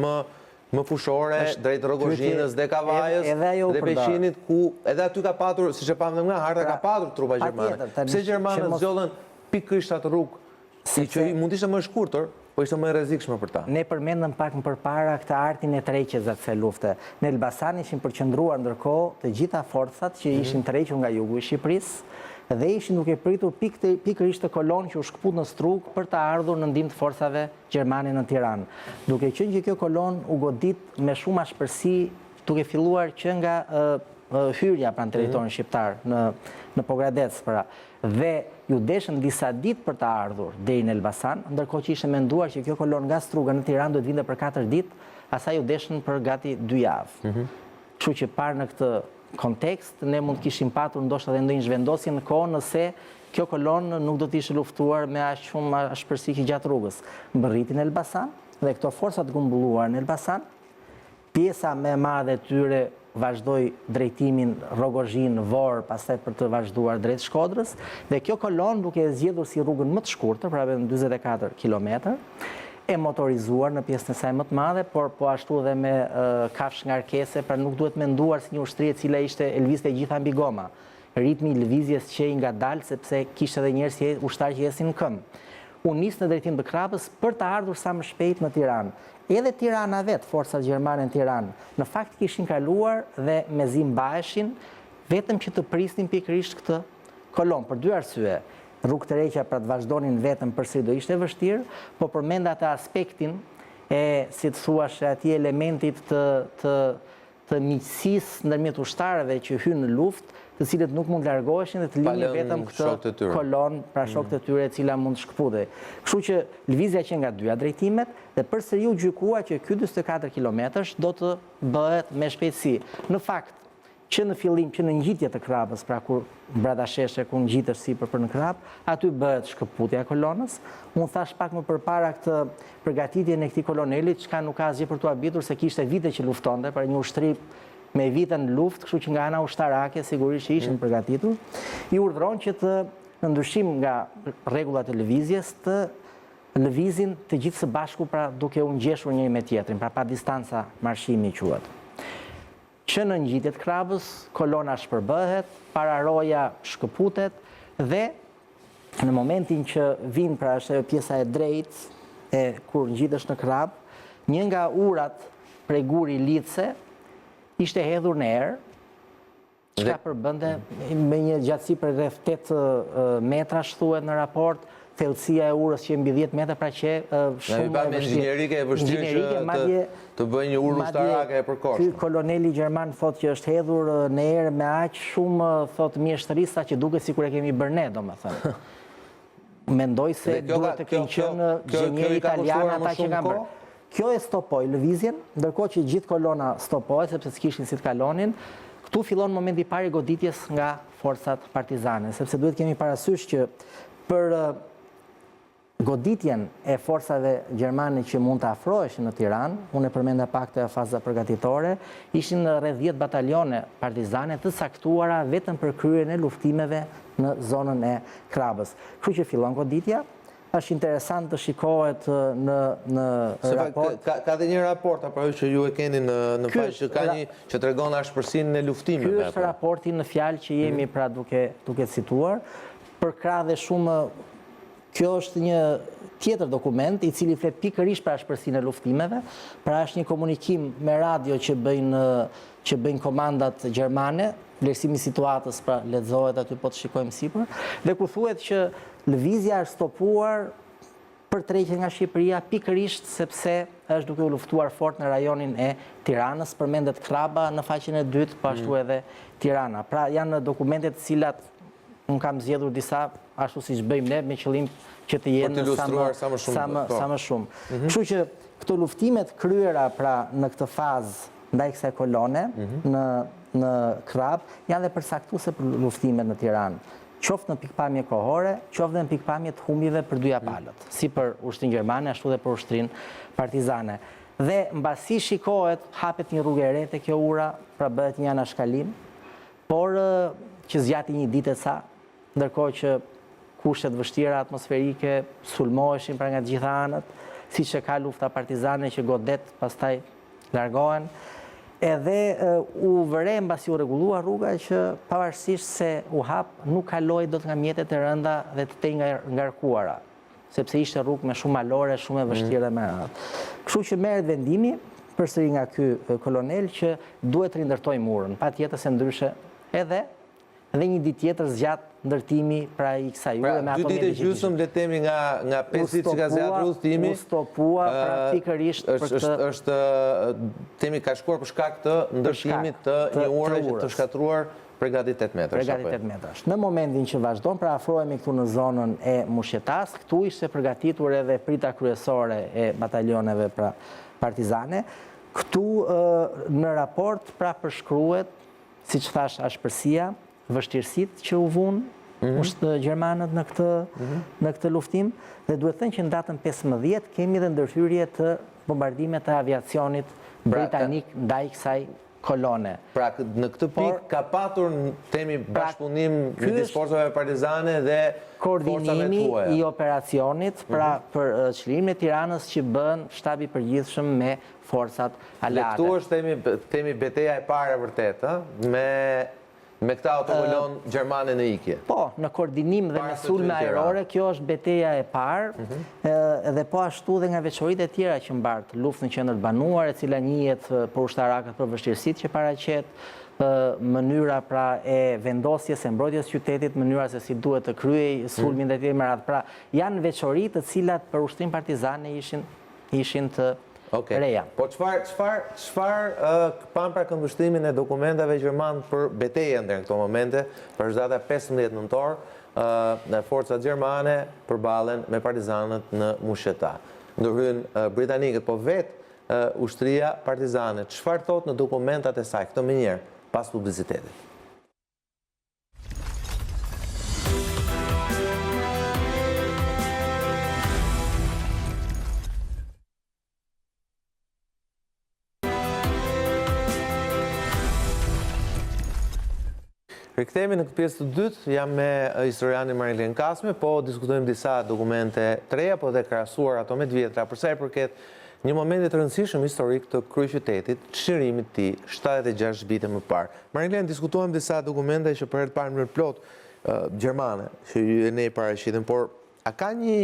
Speaker 1: më fushore, drejt Rogozhinës dhe Kavajës dhe Beqinit, ku edhe aty ka patur, si që pamë nga harta, ka patur trupa gjermane. Pse gjermanët zgjodhen pikërisht atë rrugë, që mund ishte më shkurtër, po ishte më e rrezikshme për ta.
Speaker 2: Ne përmendëm pak më përpara këtë artin e tërheqjes atë lufte. Në Elbasan ishin përqendruar ndërkohë të gjitha forcat që ishin tërhequr nga jugu i Shqipërisë, dhe ishin duke pritur pikërisht të kolonë që u shkput në Strug për të ardhur në ndihmë të forcave gjermane në Tiranë. Duke qenë që kjo kolonë u godit me shumë ashpërsi, duke filluar që nga hyrja pranë territorin shqiptar në Pogradec, pra, dhe ju deshën disa ditë për të ardhur deri në Elbasan, ndërkohë që ishte menduar që kjo kolonë nga Struga në Tiranë do të vinte për 4 ditë, asaj ju deshën për gati 2 javë. Kështu që parë në këtë kontekst, ne mund të kishim patur ndoshta edhe ndonjë zhvendosje në kohë nëse kjo kolonë nuk do të ishte luftuar me aq shumë ashpërsi gjatë rrugës. Mbërriti në Elbasan dhe këto forca të grumbulluara në Elbasan, pjesa më e madhe e tyre vazhdoi drejtimin Rogozhin, Vor, pastaj për të vazhduar drejt Shkodrës, dhe kjo kolonë duke e zgjedhur si rrugën më të shkurtër, pra vetëm 44 kilometër, e motorizuar në pjesën e saj më të madhe, por po ashtu dhe me kafshë ngarkese, pra nuk duhet menduar si një ushtri e cila ishte lëvizte gjitha mbi goma. Ritmi i lëvizjes qej ngadalë sepse kishte edhe njerëz ushtarë që esin në këmbë. U nis në drejtim të Krapës për të ardhur sa më shpejt në Tiranë. Edhe Tirana vetë, forcat gjermane në Tiranë, në fakt kishin kaluar dhe mezi mbaheshin vetëm që të prisnin pikërisht këtë kolonë për 2 arsye. Rrugë të reqa pra të vazhdonin vetëm përsëri do ishte vështirë, po përmend atë aspektin e, si të thuash, atij elementit të miqësisë ndërmjet ushtarëve që hynë në luftë, të cilët nuk mund largoheshin dhe të linin vetëm këtë kolonë, pra shokët e tyre e cila mund shkëputej. Kështu që lëvizja që nga 2 drejtimet dhe përsëri u gjykua që ky 44 kilometrash do të bëhet me shpejtësi. Në fakt, që në fillim, që në ngjitje të Krapës, pra kur bradasheshe, kur ngjitesh sipër për në Krapë, aty bëhet shkëputja e kolonës. Unë thash pak më përpara këtë përgatitjen e këtij koloneli, çka nuk ka asgjë për t'u habitur se kishte vite që luftonte, pra një ushtri me vite në luftë, kështu që nga ana ushtarake sigurisht që ishin përgatitur, i urdhëron që të, në ndryshim nga rregullat e lëvizjes, të lëvizin të gjithë së bashku, pra duke u ngjeshur njëri me tjetrin, pra pa distanca marshimi quhet. Që në ngjitjet Krapës, kolona shpërbëhet, pararoja shkëputet dhe në momentin që vin pra është pjesa e drejtë kur ngjitesh në Krapë, një nga urat prej guri lidhse ishte hedhur në erë, çka përbënte me një gjatësi për rreth 8 metra thuhet në raport, thellësia e urës që mbi 10 metra, pra që shumë
Speaker 1: e inxhinierike e vështirë që të bëjë një urë ushtarake e përkohshme.
Speaker 2: Ky koloneli gjerman thotë që është hedhur në erë me aq shumë thotë mjeshtërisa që duket sikur e kemi bërë ne, domethënë. Mendoj se duhet të kenë qenë inxhinier italianë ata që kanë bërë. Kjo e stopoi lëvizjen, ndërkohë që gjithë kolona stopohej sepse s'kishin si të kalonin. Këtu fillon momenti i parë i goditjes nga forcat partizane, sepse duhet kemi parasysh që për goditjen e forcave gjermane që mund të afroheshin në Tiranë, unë e përmenda pak të faza përgatitore, ishin rreth 10 batalione partizane të saktuara vetëm për kryerjen e luftimeve në zonën e Krabës. Kështu që fillon goditja. Është interesant të shikohet në raport.
Speaker 1: Ka dhe një raport, apo që ju e keni në faqe që ka një që tregon ashpërsinë e luftimeve.
Speaker 2: Ky është raporti në fjalë që jemi pra duke cituar, për krah dhe shumë. Kjo është një tjetër dokument i cili flet pikërisht për ashpërsinë e luftimeve, pra është një komunikim me radio që bëjnë komandat gjermane, vlerësimi i situatës pra lexohet aty po të shikojmë sipër, dhe ku thuhet që lëvizja është stopuar për trekjen nga Shqipëria pikërisht sepse është duke u luftuar fort në rajonin e Tiranës, përmendet Kraba në faqen e dytë, po ashtu edhe Tirana. Pra janë dokumentet të cilat unë kam zgjedhur disa ashtu siç bëjmë ne me qëllim që të jenë sa më shumë. Kështu që këto luftimet kryera pra në këtë fazë ndaj kësaj kolone në Krab janë dhe përcaktuese për luftimet në Tiranë, qoftë në pikpamje kohore, qoftë dhe në pikpamje të humbjeve për dyja palët, si për ushtrinë gjermane ashtu dhe për ushtrinë partizane. Dhe mbasi shikohet, hapet një rrugë e re te kjo ura, pra bëhet një anashkalim, por që zgjati një ditë e sa, ndërkohë që kushtet vështira atmosferike sulmoheshin pra nga të gjitha anët, siç e ka lufta partizane që godet pastaj largohen. Edhe u vëre mbasi u rregullua rruga që pavarësisht se u hap, nuk kaloi dot nga mjetet e rënda dhe të tej ngarkuara, sepse ishte rrugë me shumë malore, shumë e vështirë dhe me radhë. Kështu që merret vendimi përsëri nga ky kolonel që duhet të rindërtojë murën, patjetër se ndryshe edhe një ditë tjetër zgjat ndërtimi pra i kësaj ure me ato
Speaker 1: mjete. 2 ditë gjysmë le të themi nga 5 ditë që ka zgjatur udhëtimi.
Speaker 2: U stopua pra pikërisht për këtë.
Speaker 1: Është themi ka shkuar për shkak të ndërtimit të një ure që të shkatruar për gati 8 metrash.
Speaker 2: Për gati 8 metrash. Në momentin që vazhdon, pra afrohemi këtu në zonën e Mushqetas, këtu ishte përgatitur edhe prita kryesore e batalioneve pra partizane. Këtu në raport pra përshkruhet, siç thash, ashpërsia, vështirësitë që u vunë gjermanët në këtë luftim, dhe duhet thënë që në datën 15 kemi dhe ndërhyrje të bombardimeve të aviacionit britanik ndaj kësaj kolone.
Speaker 1: Pra në këtë pikë ka patur temi bashkëpunim midis forcave partizane dhe
Speaker 2: koordinimi i operacionit pra për çlimin e Tiranës që bën shtabi i përgjithshëm me forcat aleate.
Speaker 1: Këtu është temi betejë e parë e vërtetë, me këta autokolon gjermane në ikje.
Speaker 2: Po, në koordinim dhe me sulme ajrore, kjo është betejë e parë, dhe po ashtu dhe nga veçoritë e tjera që mbart, luftën në qendër të banuar, e cila njihet për ushtarakët për vështirësitë që paraqet, mënyra pra e vendosjes e mbrojtjes së qytetit, mënyra se si duhet të kryej sulmin dhe tjetër me radhë. Pra, janë veçori të cilat për ushtrinë partizane ishin të reja.
Speaker 1: Po çfarë pan pra këndvështrimin e dokumentave gjerman për betejën deri në këto momente, për data 15 nëntor, forcat gjermane përballen me partizanët në Mushqeta. Ndërhyn britanikët, po vetë ushtria partizane. Çfarë thot në dokumentat e saj? Këto më njëherë, pas publicitetit. Rikthehemi në këtë pjesë të dytë, jam me historianin Marilyn Kasme, po diskutojmë disa dokumente të reja, po dhe krahasuar ato me të vjetra, për sa i përket një momenti të rëndësishëm historik të kryeqytetit, çlirimit të tij 76 vite më parë. Marilyn, diskutojmë disa dokumente që për herë të parë në plot gjermane, që ne i paraqitëm, por a ka një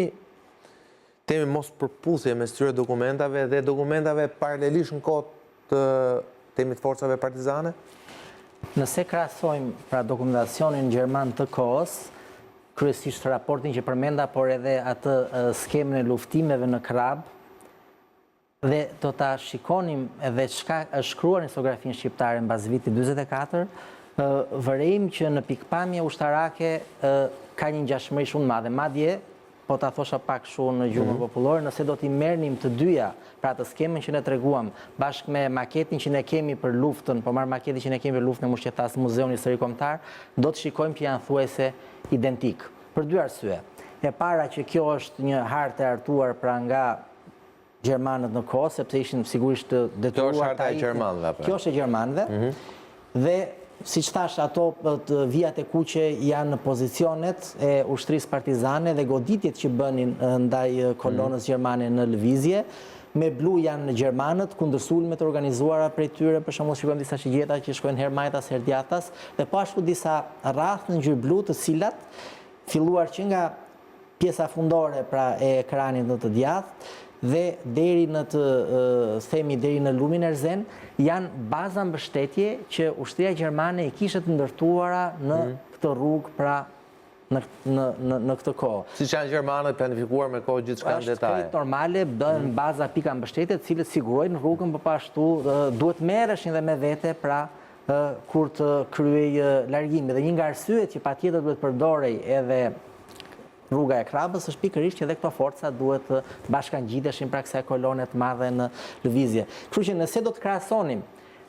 Speaker 1: temi mos përputhje mes këtyre dokumentave dhe dokumentave paralelisht në kohë të temit forcave partizane?
Speaker 2: Nëse krahasojmë pra dokumentacionin gjerman të kohës, kryesisht raportin që përmenda, por edhe atë skemën e luftimeve në Krab, dhe do ta shikonim edhe çka është shkruar në historiografinë shqiptare mbas vitit 44, vërejmë që në pikpamje ushtarake ka një ngjashmëri shumë të madhe. Madje po ta thosha pak shumë në gjuhën popullore, nëse do t'i merrnim të dyja, pra të skemën që ne treguam, bashkë me maketin që ne kemi për luftën, po marr maketin që ne kemi për luftën e Mushqetas, Muzeun Historik Kombëtar, do të shikojmë që janë thuajse identik, për dy arsye. E para që kjo është një hartë e hartuar pra nga Gjermanët në kohë, sepse ishin sigurisht të detyruar.
Speaker 1: Kjo është harta e Gjermanëve.
Speaker 2: Kjo është e Gjermanëve. Dhe siç thash, ato vijat e kuqe janë në pozicionet e ushtrisë partizane dhe goditjet që bënin ndaj kolonës gjermane në lëvizje. Me blu janë Gjermanët, kundër sulmet e organizuara prej tyre, për shembull shikojmë disa shigjeta që shkojnë her majtas, her djathtas, dhe po ashtu disa rrath në ngjyrë blu, të cilat filluar që nga pjesa fundore pra e ekranit në të djathtë dhe deri në deri në lumin Erzen, janë baza mbështetje që ushtria gjermane i kishte të ndërtuara në këtë rrugë, pra në këtë kohë.
Speaker 1: Siç janë Gjermanët planifikuar me kohë gjithçka në detaj.
Speaker 2: Është normale, bëhen baza pika mbështetje, të cilët sigurojnë rrugën, por ashtu duhet merreshin dhe me vete pra kur të kryej largimi. Dhe një nga arsyet që patjetër duhet përdorej edhe rruga e Krabës është pikërisht që edhe këto forca duhet bashkangjiteshin pra kësaj kolone të madhe në lëvizje. Kështu që nëse do të krahasonim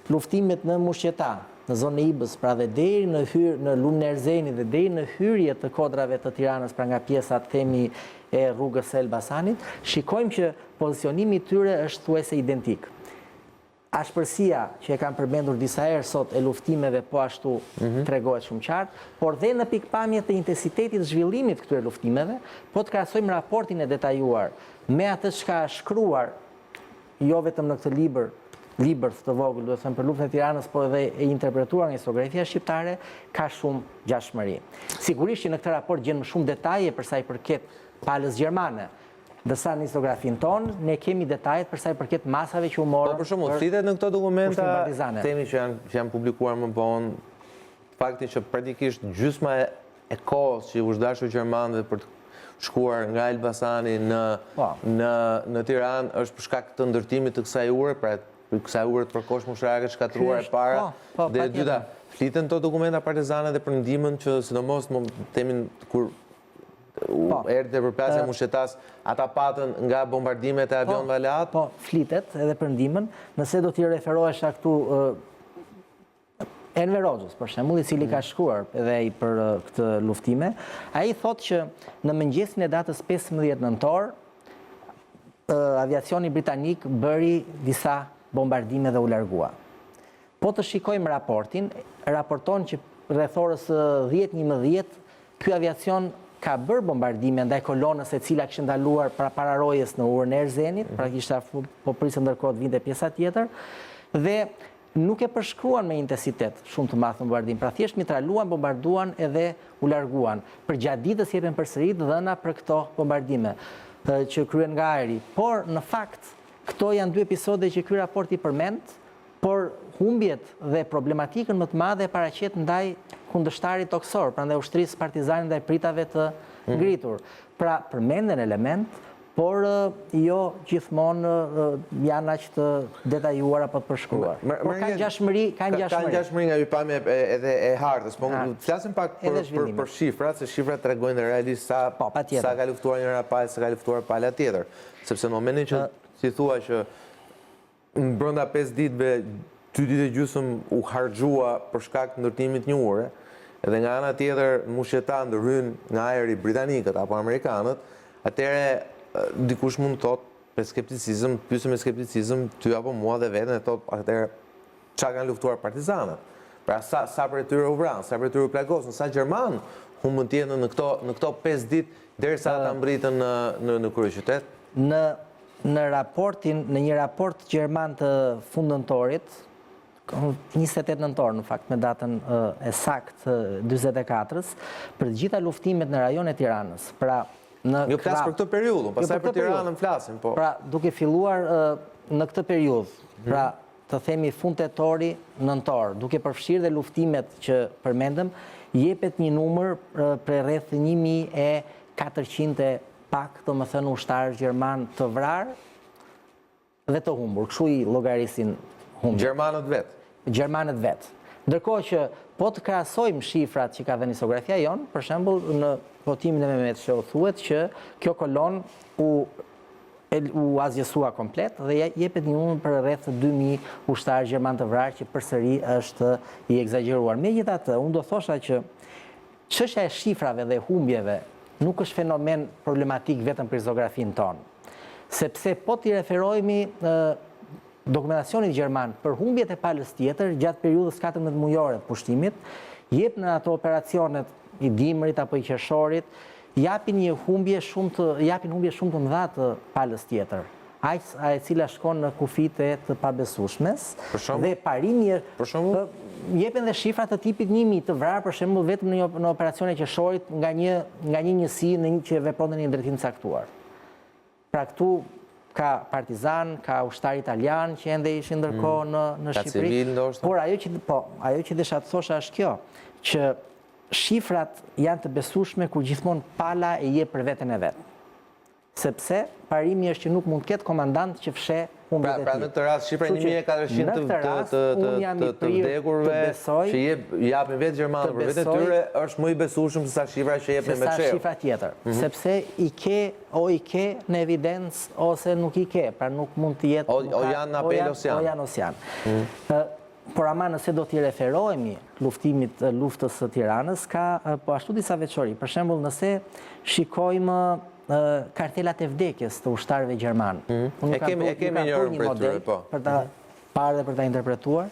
Speaker 2: luftimet në Mushqeta, në zonën e Ibës, pra dhe deri në lumin e Erzenit dhe deri në hyrje të kodrave të Tiranës, pra nga pjesat themi e rrugës së Elbasanit, shikojmë që pozicionimi i tyre është thuajse identik. Ashpërsia që e kam përmendur disa herë sot e luftimeve po ashtu tregohet shumë qartë, por dhe në pikpamje të intensitetit të zhvillimit këtyre luftimeve, po të krahasojmë raportin e detajuar me atë çka është shkruar jo vetëm në këtë libër të vogël, duhet të them, për luftën e Tiranës, por edhe e interpretuar nga historiografia shqiptare, ka shumë ngjashmëri. Sigurisht që në këtë raport gjen më shumë detaje për sa i përket palës gjermane. Dërsa në historiografin tonë, ne kemi detajet për sa i përket masave që u morën.
Speaker 1: Po për shembull, flitet në këto dokumenta, themi që janë publikuar më vonë, fakti që praktikisht gjysma e kohës që u zhdashur gjermanëve për të shkuar nga Elbasani në Tiranë është për shkak të ndërtimit të kësaj ure, pra kësaj ure të përkohshme ushtarake shkatruar e para. Dhe e dyta, fliten këto dokumenta partizane dhe për ndihmën që sidomos themin kur erdhi përplasja e Mushqetas, ata patën nga bombardimet e avionëve aleat?
Speaker 2: Po, flitet edhe për ndihmën. Nëse do t'i referohesha këtu Enver Hoxhës, për shembull, i cili ka shkruar edhe i për këtë luftime, ai thotë që në mëngjesin e datës 15 nëntor, aviacioni britanik bëri disa bombardime dhe u largua. Po të shikojmë raportin, raporton që rreth orës 10-11 ky aviacion ka bërë bombardime ndaj kolonës e cila kishte ndaluar pra pararojës në urën e Erzenit, pra kishte po prisë ndërkohë të vinte pjesa tjetër, dhe nuk e përshkruan me intensitet shumë të madh bombardim, pra thjesht mitraluan, bombarduan edhe u larguan. Për gjatë ditës jepen përsëri dhëna për këto bombardime që kryen nga ajri. Por në fakt këto janë dy episode që ky raport i përmend, por humbjet dhe problematikën më të madhe e paraqet ndaj kundërshtarit toksor, prandaj ushtrisë partizane ndaj pritave të ngritur. Pra përmenden element, por jo gjithmonë janë aq të detajuar apo të përshkruar. Por ka ngjashmëri,
Speaker 1: Ka ngjashmëri nga pikpamja edhe e hartës. Po flasim pak për shifrat, se shifrat tregojnë realisht sa ka luftuar njëra palë, sa ka luftuar pala tjetër. Sepse në momentin që si thua që brenda 5 ditëve 2 ditë e gjysmë u harxhua për shkak të ndërtimit një ure, edhe nga ana tjetër në Mushqeta ndërhyn nga ajri britanikët apo amerikanët, atëherë dikush mund të thotë me skepticizëm, pyesë me skepticizëm ty apo mua dhe veten, e thotë atëherë çka kanë luftuar partizanët. Pra sa për tyre u vranë, sa për tyre u plagosën, sa gjerman humbën tjetër në këto 5 ditë derisa ata mbritën në kryeqytet.
Speaker 2: Në një raport gjerman të fundëntorit, 28 nëntor në fakt me datën e saktë 44-s, për të gjitha luftimet në rajon e Tiranës. Pra
Speaker 1: jo flas për këtë periudhë, pastaj për Tiranën flasim, po.
Speaker 2: Pra duke filluar në këtë periudhë, pra të themi fund tetori, nëntor, duke përfshirë dhe luftimet që përmendëm, jepet një numër për rreth 1400 pak, do më thënë, ushtarë gjerman të vrarë dhe të humbur. Kështu i llogarisin humbur.
Speaker 1: Gjermanët vetë.
Speaker 2: Gjermanët vetë. Ndërkohë që po të krahasojmë shifrat që ka dhënë isografia jonë, për shembull në votimin e Mehmet Shehu thuhet që kjo kolon u azgjësua komplet dhe jepet një numër për rreth 2000 ushtarë gjerman të vrarë që përsëri është i egzageruar. Megjithatë, unë do thosha që çështja e shifrave dhe humbjeve nuk është fenomen problematik vetëm për izografinë tonë, sepse po t'i referohemi dokumentacionit gjerman për humbjet e palës tjetër gjatë periudhës 14 mujore të pushtimit, jep në ato operacionet i dimrit apo i qershorit, japin humbje shumë të mëdha të palës tjetër, e cila shkon në kufite të pabesueshmes dhe parimi jepen dhe shifra të tipit 1000 të vrarë për shembull vetëm në operacione qershorit nga një njësi që vepronte në një drejtim caktuar. Pra këtu ka partizan, ka ushtar italian që ende ishin ndërkohë në Shqipëri. Por ajo që desha të thosha është kjo, që shifrat janë të besueshme kur gjithmonë pala e jep për veten e vet. Sepse parimi është që nuk mund të ketë komandant që fshe humbjet e tij.
Speaker 1: Pra në këtë rast shifra 1400 të vdekurve që japin vetë gjermanët për veten tyre është më i besueshëm se sa shifra që jepin me Shehu.
Speaker 2: Sa shifra tjetër, sepse i ke në evidencë ose nuk i ke, pra nuk mund të jetë
Speaker 1: o janë apel ose janë.
Speaker 2: Por ama nëse do t'i referohemi luftës së Tiranës, ka po ashtu disa veçori. Për shembull, nëse shikojmë kartelat e vdekjes të ushtarëve gjerman.
Speaker 1: E kemi njërën për tyre, po.
Speaker 2: Për ta parë dhe për ta interpretuar.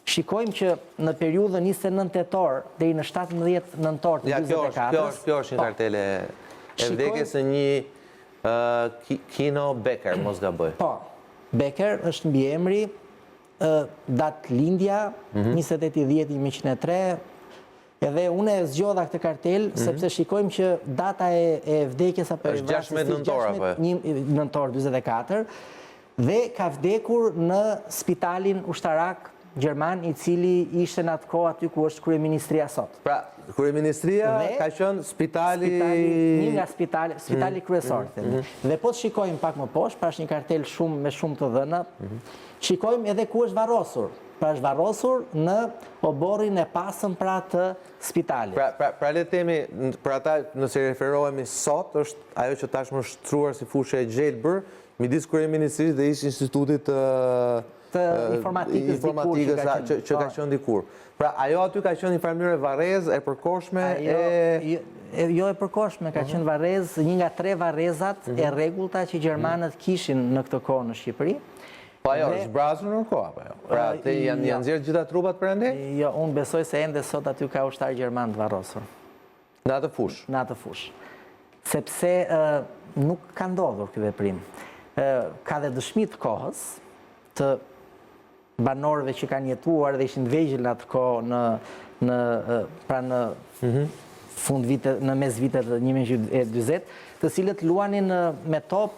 Speaker 2: Shikojmë që në periudhën 29 tetor deri në 17 nëntor të 44-s.
Speaker 1: Kjo është një kartele e vdekjes në një Kino Becker, mos gaboj.
Speaker 2: Po, Becker është mbiemri, datë lindja, 28/10/103, edhe unë e zgjodha këtë kartel, sepse shikojmë që data e vdekjes apo e vrasjes 6 nëntor 44, dhe ka vdekur në spitalin ushtarak gjerman, i cili ishte në atë kohë aty ku është kryeministria sot.
Speaker 1: Pra, kryeministria ka qenë spitali...
Speaker 2: Një nga spitali kryesor. Dhe po të shikojmë pak më poshtë, pra është një kartel me shumë të dhëna, shikojmë edhe ku është varrosur. Pra është varrosur në oborrin e pasëm pra të spitalit.
Speaker 1: Pra le temi, për ata nëse referohemi sot, është ajo që tashmë është shtruar si fushë e gjelbër, midis kryeministrisë dhe ish institutit
Speaker 2: të informatikës
Speaker 1: që ka qenë dikur. Pra ajo aty ka qenë një farë varrez e përkohshme
Speaker 2: Jo e përkohshme, ka qenë varrez, një nga 3 varrezat e rregullta që gjermanët kishin në këtë kohë në Shqipëri.
Speaker 1: Po ajo është zbrazur në kohë apo jo? Pra janë nxjerrë gjitha trupat brenda?
Speaker 2: Jo, unë besoj se ende sot aty ka ushtar gjerman të varrosur.
Speaker 1: Në atë fushë?
Speaker 2: Në atë fushë. Sepse nuk ka ndodhur ky veprim. Ka dhe dëshmi të kohës të banorëve që kanë jetuar dhe ishin vegjël në atë kohë në fund vite, në mes vitet 1940, të cilët luanin me top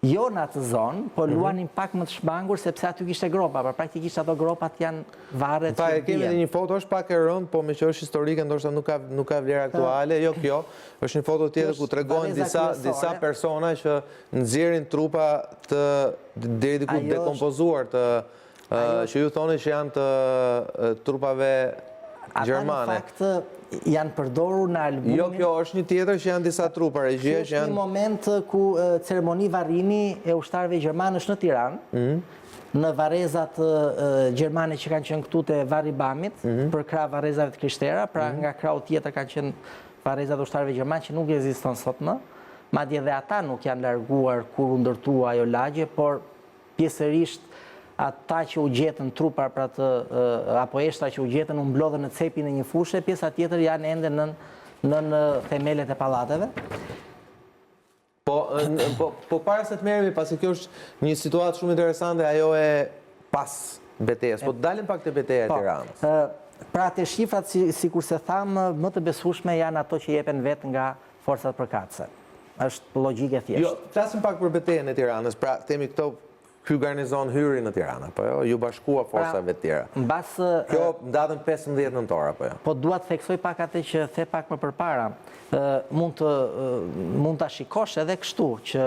Speaker 2: jo në atë zonë, po luanin pak më të shmangur, sepse aty kishte gropa, pra praktikisht ato gropat janë varet që
Speaker 1: bjen. Kemi dhe një foto, është pak e rëndë, po me që është historike, ndoshta nuk ka vlerë aktuale, jo kjo, është një foto tjetër ku tregojnë disa persona që nxjerrin trupa deri diku dekompozuar që ju thoni që janë të trupave gjermane.
Speaker 2: Ata në fakt janë përdorur në albumin...
Speaker 1: Jo, kjo është një tjetër që janë disa trupa regjie që janë...
Speaker 2: Është një moment ku ceremoni varrimi e ushtarëve gjermanë është në Tiranë, në varrezat gjermane që kanë qenë këtu te Varri Bamit, për krah varrezave të Krishtera, pra nga krahu tjetër kanë qenë varrezat e ushtarëve gjermanë që nuk ekziston sot më, madje edhe ata nuk janë larguar kur u ndërtua ajo lagje, por pjesërisht ata që u gjetën trupar apo eshtra që u gjetën u mblodhen në cepin e një fushë, pjesa tjetër janë ende në themelet e pallateve.
Speaker 1: Po para se të merremi, pasi kjo është një situatë shumë interesante, ajo e pas betejës, po dalim pak te beteja e Tiranës.
Speaker 2: Pra te shifrat, sikur se thamë, më të besueshme janë ato që jepen vetë nga forcat përkatëse. Është logjike thjesht.
Speaker 1: Jo, flasim pak për betejën e Tiranës, pra themi këto ky garnizon hyri në Tiranë, apo jo? Ju bashkua forsave të tjera. Kjo datën 15 nëntor, apo jo?
Speaker 2: Po dua të theksoj pak atë që the pak më përpara. Mund ta shikosh edhe kështu që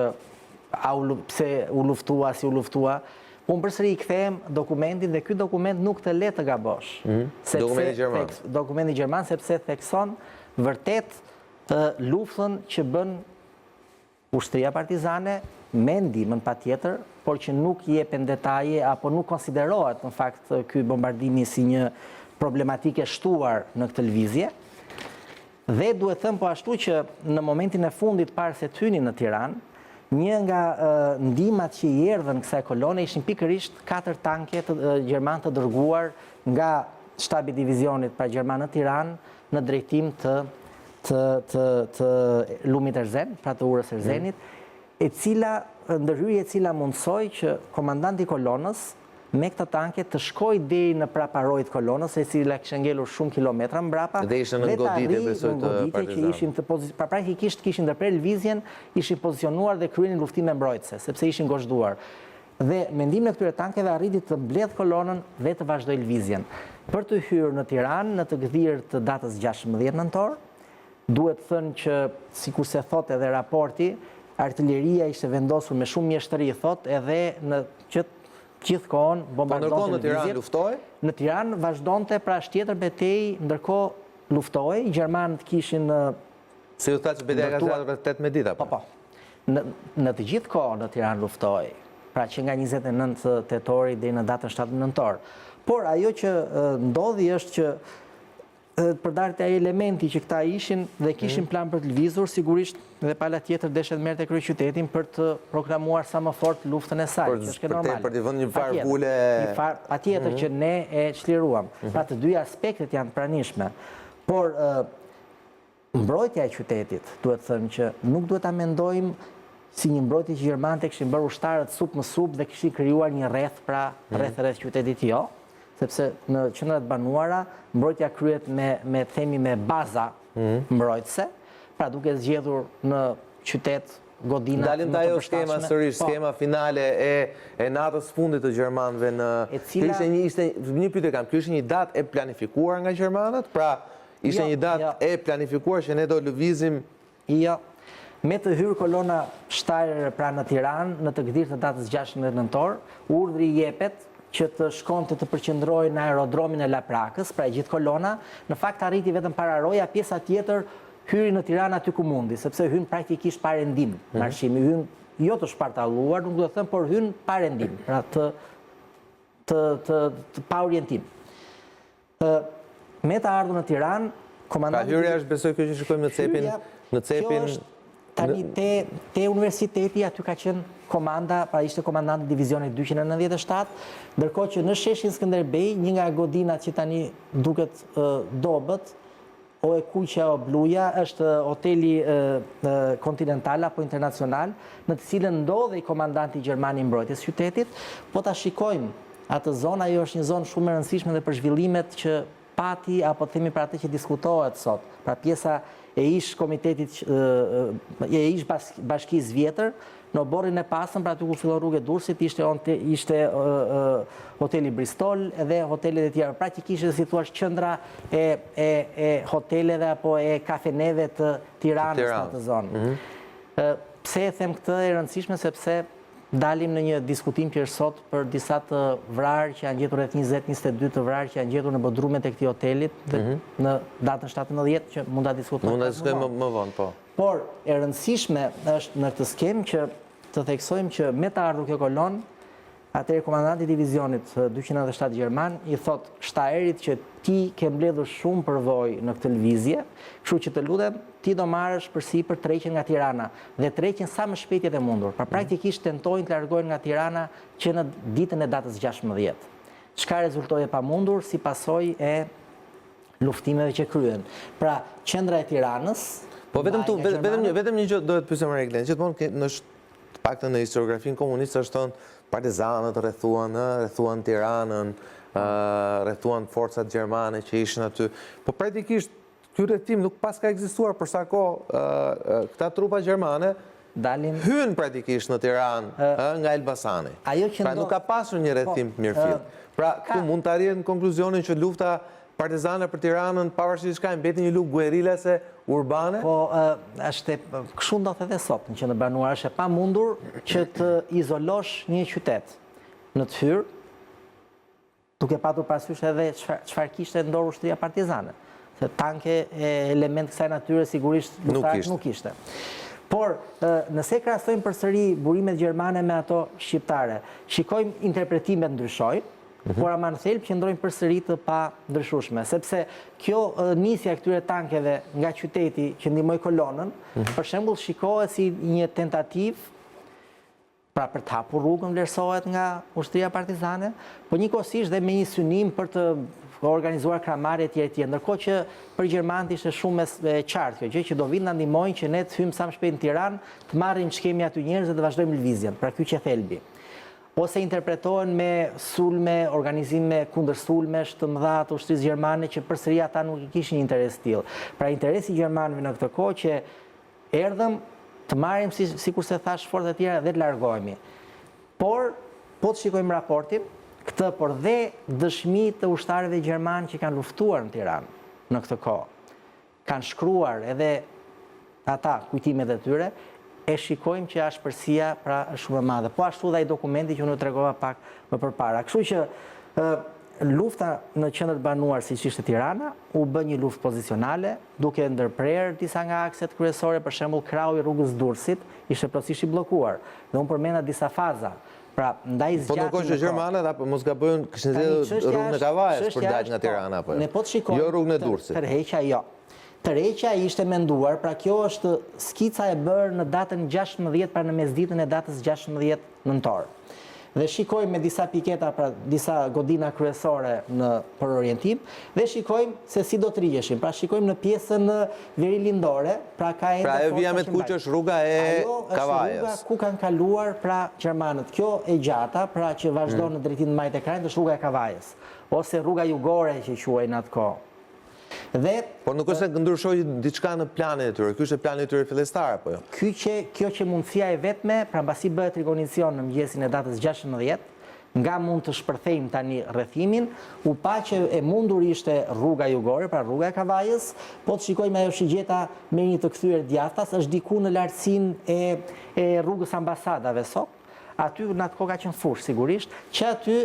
Speaker 2: pse u luftua, si u luftua, Unë përsëri I kthehem dokumentin dhe ky dokument nuk të le të gabosh.
Speaker 1: Dokumenti gjerman.
Speaker 2: Dokumenti gjerman sepse thekson vërtet luftën që bën ushtria partizane me ndihmën patjetër, por që nuk jepen detaje apo nuk konsiderohet në fakt ky bombardimi si një problematike shtuar në këtë lëvizje. Dhe duhet thënë po ashtu që në momentin e fundit parë se të hynin në Tiranë, një nga ndihmat që I erdhën kësaj kolone ishin pikërisht 4 tanke gjerman të dërguar nga shtabi divizionit pra gjerman në Tiranë në drejtim të lumit Erzen, pra të urës Erzenit, ndërhyrje e cila mundsoi që komandanti i kolonës me këta tanke të shkoj deri në praparojt kolonës, e cila kishte ngelur shumë kilometra mbrapa,
Speaker 1: dhe ishte në goditje besoj të partizanëve.
Speaker 2: Pra praktikisht kishin ndërprer lëvizjen, ishin pozicionuar dhe kryenin luftime mbrojtëse, sepse ishin gozhduar. Dhe me ndihmën e këtyre tankeve arriti të mbledh kolonën dhe të vazhdoi lëvizjen. Për të hyrë në Tiranë në të gdhirë të datës 16 nëntor, duhet thënë që sikurse thotë edhe raporti, artilleria ishte vendosur me shumë mjeshtëri, thotë, edhe në gjithë kohën bombardonte.
Speaker 1: Po ndërkohë në Tiranë luftoi?
Speaker 2: Në Tiranë vazhdonte pra tjetër betejë, ndërkohë luftoi, gjermanët kishin
Speaker 1: Si u tha që betejë ka zgjatur rreth 18 ditë apo?
Speaker 2: Po. Në të gjithë kohën në Tiranë luftoi, pra që nga 29 tetori deri në datën 7 nëntor. Por ajo që ndodhi është që përdarët e elementi që këta ishin dhe kishin plan për të lëvizur, sigurisht dhe pala tjetër deshet merrte kryeqytetin për të proklamuar sa më fort luftën e saj, që është normale.
Speaker 1: Për të vënë një farë vule...
Speaker 2: Patjetër që ne e çliruam. Pra të dy aspektet janë të pranishme. Por mbrojtja e qytetit, duhet thënë që nuk duhet ta mendojmë si një mbrojtje që gjermanët e kishin bërë ushtarët sup më sup dhe kishin krijuar një rreth rreth qytetit jo. Sepse në qendrat banuara mbrojtja kryhet me themi me baza mbrojtëse, pra duke zgjedhur në qytet godina.
Speaker 1: Dalim të ajo skema sërish, skema finale e natës fundit të gjermanëve në... Ishte një pyetje kam, kjo ishte një datë e planifikuar nga gjermanët? Pra, ishte një datë e planifikuar që ne do lëvizim...
Speaker 2: Jo. Me të hyrë kolona shtajrë pra në Tiranë, në të gdhirë të datës 16 nëntor, urdhri jepet që të shkonte të përqendrojë në aerodromin e Laprakës, pra e gjithë kolona, në fakt arriti vetëm para roja, pjesa tjetër hyri në Tiranë aty ku mundi, sepse hyn praktikisht pa rendim marshimi, hyn jo të shpartalluar, nuk do të them, por hyn pa rendim, pra të pa orientim. Me të ardhur në Tiranë, komandanti...
Speaker 1: Pra hyrja është besoj kjo që shikojmë në cepin...
Speaker 2: Tani te universiteti aty ka qenë komanda, pra ishte komandanti divizionit 297, ndërkohë që në sheshin Skënderbej, një nga godinat që tani duket dobët, o e kuqja o bluja, është hoteli kontinental apo internacional, në të cilën ndodhej komandanti gjerman I mbrojtjes qytetit, po ta shikojmë atë zonë, ajo është një zonë shumë e rëndësishme dhe për zhvillimet që pati apo themi për atë që diskutohet sot, pra pjesa e ish komitetit, e ish bashkisë vjetër, në oborrin e pasëm, pra aty ku fillon rrugë e Durrësit, ishte hoteli Bristol edhe hotelet e tjera. Praktikisht është si thua qendra e hoteleve apo e kafeneve të Tiranës në atë zonë. Pse e them këtë e rëndësishme, sepse dalim në një diskutim që është sot për disa të vrarë që janë gjetur rreth 20-22 të vrarë që janë gjetur në bodrumet e këtij hotelit në datën 17 që mund ta diskutojmë.
Speaker 1: Mund ta diskutojmë më vonë, po.
Speaker 2: Por e rëndësishme është në këtë skemë që të theksojmë që me të ardhur kjo kolon, atëherë komandanti I divizionit 297 gjerman I thot shtaherit që ti ke mbledhur shumë përvojë në këtë lëvizje, kështu që të lutem ti do marrësh përsipër tërheqjen nga Tirana dhe tërheqjen sa më shpejt jetë e mundur. Pra praktikisht tentojnë të largohen nga Tirana që në ditën e datës 16. Çka rezultoi e pamundur si pasojë e luftimeve që kryen. Pra qendra e Tiranës,
Speaker 1: po vetëm një gjë do të pyesem Reklen, gjithmonë në paktën në historiografinë komuniste është thënë partizanët rrethuan Tiranën, rrethuan forcat gjermane që ishin aty. Po praktikisht ky rrethim nuk pas ka ekzistuar për sa kohë këta trupa gjermane hyn praktikisht në Tiranë nga Elbasani. Pra nuk ka pasur një rrethim të mirëfill. Pra ku mund të arrijë në konkluzionin që lufta partizane për Tiranën, pavarësisht çka mbeti një luftë guerilase urbane?
Speaker 2: Po, kështu ndodh edhe sot, në qendër banuar është e pamundur që të izolosh një qytet. në të hyrë, duke patur parasysh edhe çfarë kishte ndorë ushtria partizane. Se tanke e element kësaj natyre sigurisht nuk ishte. Por, nëse krahasojmë përsëri burimet gjermane me ato shqiptare, shikojmë interpretimet ndryshojnë, por ama në thelb qëndrojnë përsëri të pa ndryshueshme, sepse kjo nisja këtyre tankeve nga qyteti që ndihmoi kolonën, për shembull shikohet si një tentativë pra për të hapur rrugën vlerësohet nga ushtria partizane, por njëkohësisht dhe me një synim për të organizuar kramarrje etj. Ndërkohë që për gjermanët ishte shumë e qartë kjo gjë që do vinë na ndihmojnë që ne të hyjmë sa më shpejt në Tiranë, të marrin ç'kemi aty njerëz dhe të vazhdojmë lëvizjen. Pra ky që thelbi. Ose interpretohen me sulme, organizime kundër sulmesh të mëdha të ushtrisë gjermane që përsëri ata nuk i kishin një interes tillë. Pra interesi i gjermanëve në këtë kohë që erdhëm të marrim sikur se thash forcat e tjera dhe të largohemi. Por po të shikojmë raportin këtë, por dhe dëshmi të ushtarëve gjermanë që kanë luftuar në Tiranë në këtë kohë. Kanë shkruar edhe ata kujtimet e tyre, e shikojmë që ashpërsia pra është shumë e madhe. Po ashtu dhe ai dokumenti që unë tregova pak më përpara. Kështu që lufta në qendër të banuar siç ishte Tirana u bë një luftë pozicionale, duke ndërprer disa nga akset kryesore, për shembull krau i rrugës Durrësit ishte plotësisht i bllokuar. Dhe unë përmenda disa faza. Pra, ndaj zgjatim.
Speaker 1: Po ndërkohë që Gjermanët apo mos gabojnë kishin zgjedhur rrugën e Kavajës për dalë nga Tirana apo
Speaker 2: ne po të shikojmë.
Speaker 1: Jo rrugën e Durrësit.
Speaker 2: Tërheqja jo. Tërheqja ishte menduar, pra kjo është skica e bërë në datën 16, pra në mesditën e datës 16 nëntor. Dhe shikojmë me disa piketa, pra disa godina kryesore për orientim, dhe shikojmë se si do të rrigjeshim. Pra shikojmë në pjesën veri lindore, pra ka ende.
Speaker 1: Pra e vija me të kuq është rruga e Kavajës.
Speaker 2: Ajo është rruga ku kanë kaluar pra gjermanët. Kjo e gjata, pra që vazhdon në drejtim të Majt e Krajinit, është rruga e Kavajës, ose rruga jugore që quajnë atë kohë.
Speaker 1: Por nuk është se ndryshoi diçka në planin e tyre. Ky është plani i tyre fillestar apo jo?
Speaker 2: Kjo që mundësia e vetme, pra mbasi bëhet rikonicion në mëngjesin e datës 16, nga mund të shpërthejmë tani rrethimin, u pa që e mundur ishte rruga jugore, pra rruga e Kavajës, po të shikojmë ajo shigjeta me një të kthyer djathtas, është diku në lartësinë e rrugës ambasadave sot. Aty në atë kohë ka qenë fush sigurisht, që aty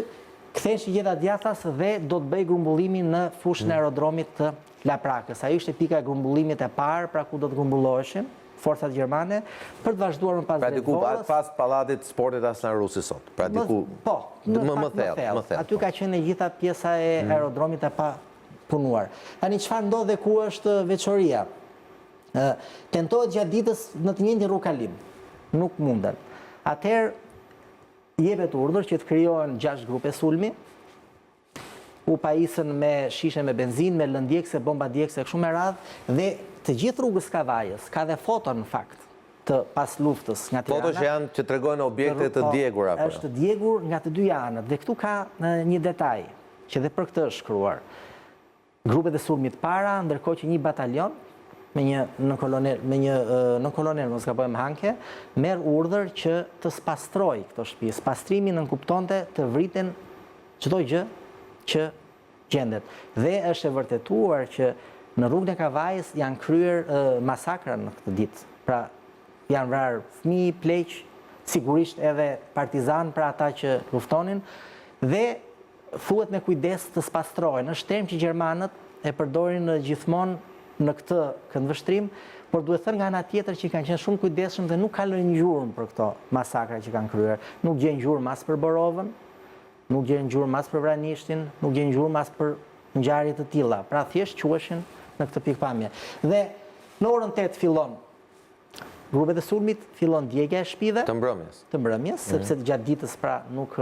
Speaker 2: kthehen shigjeta djathtas dhe do të bëj grumbullimin në fushën e aerodromit të Laprakës. Ajo ishte pika e grumbullimit e parë, pra ku do të grumbulloheshin forcat gjermane për të vazhduar më pas
Speaker 1: pra diku pas pallatit sportit Aslan Rusi sot. Pra diku më thellë.
Speaker 2: Aty ka qenë e gjitha pjesa e aerodromit e pa punuar. Tani çfarë ndodh dhe ku është veçoria? Tentohet gjatë ditës në të njëjtin rrugë kalim. Nuk munden. Atëherë jepet urdhër që të krijohen 6 grupe sulmi, u pajisën me shishe me benzinë, me lëndjekse, bomba djekse, kështu me radhë, dhe të gjithë rrugës Kavajës, ka dhe foto në fakt, të pas luftës nga Tirana.
Speaker 1: Foto që janë që tregojnë objekte të djegura.
Speaker 2: Është djegur nga të dy anët, dhe këtu ka një detaj, që dhe për këtë është shkruar. Grupet e sulmit para, ndërkohë që një batalion, me një nën kolonel, mos gabojmë Hanke, merr urdhër që të spastroj këto shtëpi. Spastrimi nënkuptonte të vriten çdo gjë që gjendet. Dhe është e vërtetuar që në rrugën e Kavajës janë kryer masakra në këtë ditë. Pra janë vrarë fëmijë, pleq, sigurisht edhe partizan pra ata që luftonin, dhe thuhet me kujdes të spastrohen. Është term që gjermanët e përdorin gjithmonë në këtë këndvështrim, por duhet thënë nga ana tjetër që kanë qenë shumë kujdesshëm dhe nuk kalojnë gjurmë për këto masakra që kanë kryer. Nuk gjen gjurmë as për Borovën, nuk gjen gjurmë as për Vranishtin, nuk gjen gjurmë as për ngjarje të tilla. Pra thjesht quheshin në këtë pikpamje. Dhe në orën 8 fillon grupet e sulmit, fillon djegja e shtëpive
Speaker 1: të mbrëmjes,
Speaker 2: sepse gjatë ditës pra nuk.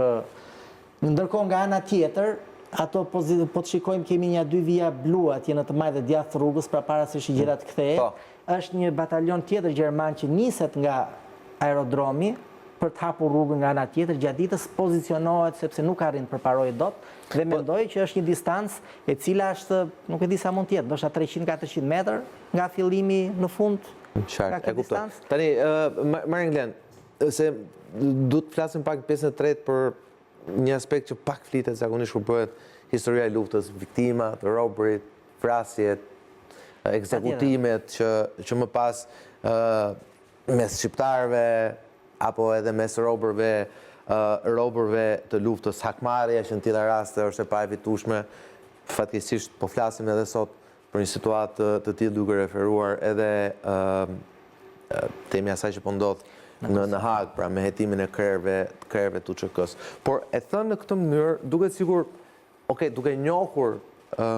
Speaker 2: Ndërkohë nga ana tjetër, ato po të shikojmë kemi një 2 vija blu atje në të majtë dhe djathtë rrugës pra para se shigjeta të kthehet. Është një batalion tjetër gjerman që niset nga aerodromi për të hapur rrugën nga ana tjetër, gjatë ditës pozicionohet sepse nuk arrin të përparojë dot dhe mendoj që është një distancë e cila është, nuk e di sa mund të jetë, ndoshta 300-400 metër nga fillimi në fund.
Speaker 1: Qartë, e kuptoj. Tani, Marin Glen, se du të flasim pak pjesën e tretë për një aspekt që pak flitet zakonisht kur bëhet historia e luftës, viktimat, robërit, vrasjet, ekzekutimet që më pas mes shqiptarëve apo edhe mes robërve robërve të luftës, hakmarrja që në tilla raste është e paevitueshme. Fatkeqësisht po flasim edhe sot për një situatë të tillë duke referuar edhe temi asaj që po ndodh në Hag, pra me hetimin e krerëve të UÇK-s. Por e thënë në këtë mënyrë, duket sikur, duke njohur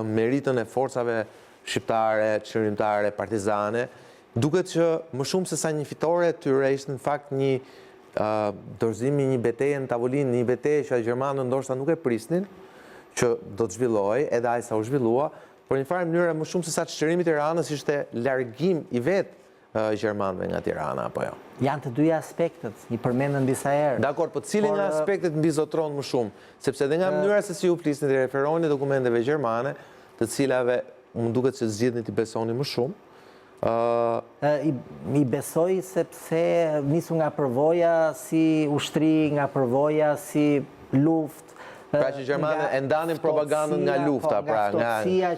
Speaker 1: meritën e forcave shqiptare, çrërimtare, partizane, duket që më shumë se sa një fitore e tyre ishte në fakt një dorëzimi, një betejë në tavolinë, një betejë që gjermanët ndoshta nuk e prisnin, që do të zhvillojë, edhe ai sa u zhvillua, por në një farë mënyrë më shumë se sa çlirimi i Tiranës ishte largim i vetë gjermanëve nga Tirana, apo jo?
Speaker 2: Janë të dyja aspektet, i përmendën disa herë.
Speaker 1: Dakor, po cilin nga aspektet mbizotron më shumë? Sepse edhe nga mënyra se si u flisni dhe referoni dokumenteve gjermane, të cilave më duket se zgjidhni t'i besoni më shumë.
Speaker 2: I besoj sepse nisu nga përvoja si ushtri, nga përvoja si luftë.
Speaker 1: Pra që Gjermanët e ndanin propagandën nga lufta, pra nga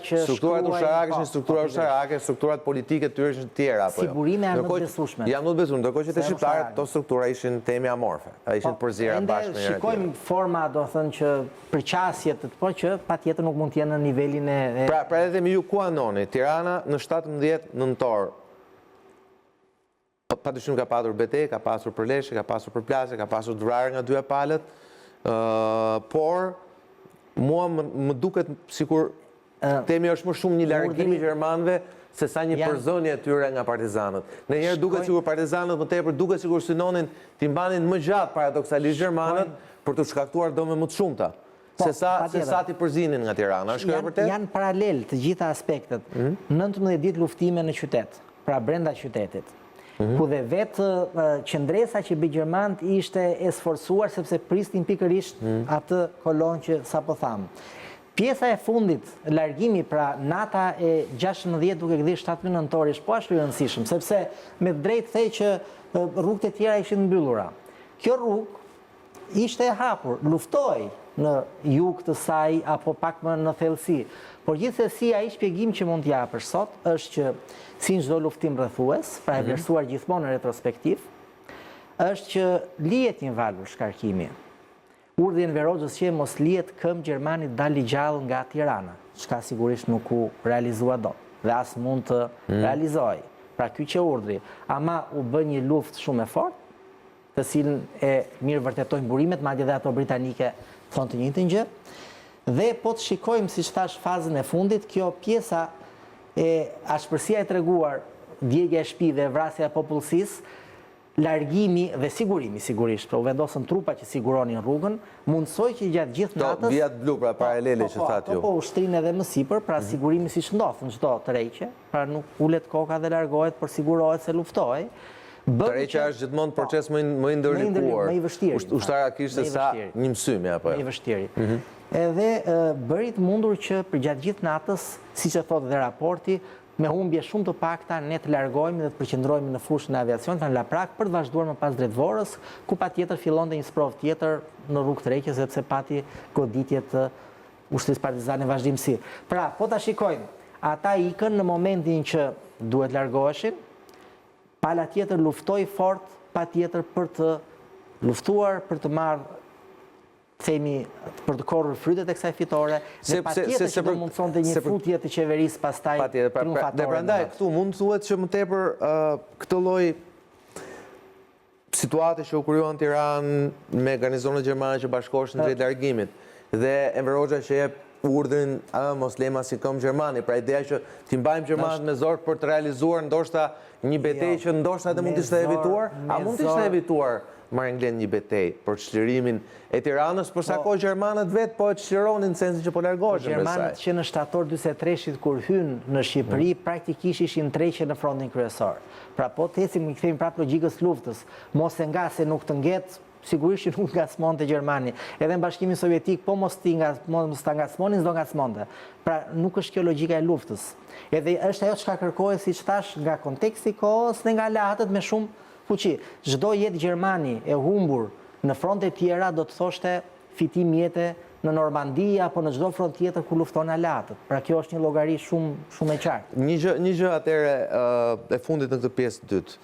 Speaker 1: strukturat ushtarake ishin strukturat ushtarake, strukturat politike të tyre ishin të tjera.
Speaker 2: Sigurime janë më të besueshme.
Speaker 1: Janë më të besueshme, ndërkohë që te shqiptarët këto struktura ishin temi amorfe, ishin të përzira bashkë me njëra tjetër.
Speaker 2: Shikojmë forma, do thënë që përqasjet, por që patjetër nuk mund të jenë në nivelin e.
Speaker 1: Pra edhe me ju ku anoni, Tirana në 17 nëntor. Padyshim ka pasur betejë, ka pasur përleshje, ka pasur përplasje, ka pasur të vrarë nga dyja palët. Por mua më duket sikur temi është më shumë një largim i gjermanëve se sa një përzënje e tyre nga partizanët. Ndonjëherë duket sikur partizanët më tepër duket sikur synonin t'i mbanin më gjatë paradoksalisht gjermanët për të shkaktuar dëme më të shumta. Se sa t'i përzinin nga Tirana. Është kjo e vërtetë?
Speaker 2: Janë paralel të gjitha aspektet. 19 ditë luftime në qytet, pra brenda qytetit. Ku dhe vetë qëndresa që bëj gjermanët ishte e sforcuar sepse pristin pikërisht atë kolon që sapo tham. Pjesa e fundit, largimi, pra nata e 16 duke gdhir 7 nëntor është po ashtu i rëndësishëm, sepse me drejt thej që rrugët e tjera ishin mbyllura. Kjo rrugë ishte e hapur, luftoi në jug të saj apo pak më në thellësi. Por gjithsesi ai shpjegim që mund t'ja për sot është që si në çdo luftim rrethues, pra e vlerësuar gjithmonë në retrospektiv, është që lihet një valur shkarkimi. Urdhri Enver Hoxhës që mos lihet këmbë gjermanit dali gjallë nga Tirana, çka sigurisht nuk u realizua dot, dhe as mund të realizojë. Pra ky që urdhri, ama u bë një luftë shumë e fortë, të cilën e mirë vërtetojnë burimet, madje edhe ato britanike thonë të njëjtën gjë. Dhe po të shikojmë, si që thash, fazën e fundit, kjo pjesa e ashpërsia e treguar, djegja e shtëpive dhe vrasja e popullsisë, largimi dhe sigurimi, sigurisht, pra u vendosën trupa që siguronin rrugën, mundsoi që gjatë gjithë natës
Speaker 1: vijat blu, pra paralele që thatë ju.
Speaker 2: Po ushtrinë edhe më sipër, pra sigurimi siç ndodh në çdo tërheqje, pra nuk ulet koka dhe largohet, por sigurohet se luftohej.
Speaker 1: Tërheqja është gjithmonë proces më i ndërlikuar.
Speaker 2: Më i vështirë.
Speaker 1: Ushtarakisht se sa një mësymi apo jo.
Speaker 2: Më i vështirë. Edhe bëri të mundur që për gjatë gjithë natës, siç e thotë dhe raporti, me humbje shumë të pakta ne të largohemi dhe të përqendrohemi në fushën e aviacionit në Laprak për të vazhduar më pas drejtvorës, ku patjetër fillonte një sprov tjetër në rrugë tërheqje sepse pati goditje të ushtrisë partizane vazhdimsi. Pra, po ta shikojmë, ata ikën në momentin që duhet largoheshin, pala tjetër luftoi fort, patjetër për të luftuar, për të marrë themi për të korrur frytet e kësaj fitore, dhe patjetër që do mundsonte një futje të qeverisë pastaj triumfatore.
Speaker 1: Dhe prandaj këtu mund thuhet që më tepër këtë lloj situate që u krijuan në Tiranë me garnizonet gjermane që bashkoheshin drejt largimit dhe Enver Hoxha që jep urdhrin mos lema si këmbë gjermani, pra ideja që t'i mbajmë gjermanët me zor për të realizuar ndoshta një betejë që ndoshta edhe mund të ishte evituar, a mund të ishte evituar Marenglen një betejë për çlirimin e Tiranës, por sa kohë gjermanët vetë po e çlironin në sensin që po largoheshin prej saj.
Speaker 2: Gjermanët që në shtator 43-shit kur hynë në Shqipëri praktikisht ishin tërheqje në frontin kryesor. Pra po të ecim i kthejmë prapë logjikës luftës, mos e nga se nuk të nget, sigurisht që nuk ngacmonte Gjermani. Edhe në Bashkimin Sovjetik po mos ta ngacmonin, s'do ngacmonte. Pra nuk është kjo logjika e luftës. Edhe është ajo çka kërkohet, siç thash, nga konteksti i kohës dhe nga aleatët me shumë fuqi. Çdo jetë Gjermani e humbur në fronte tjera do të thoshte fitim jete në Normandi apo në çdo front tjetër ku lufton aleatët. Pra kjo është një llogari shumë e qartë.
Speaker 1: Një gjë atëre e fundit në këtë pjesë të dytë.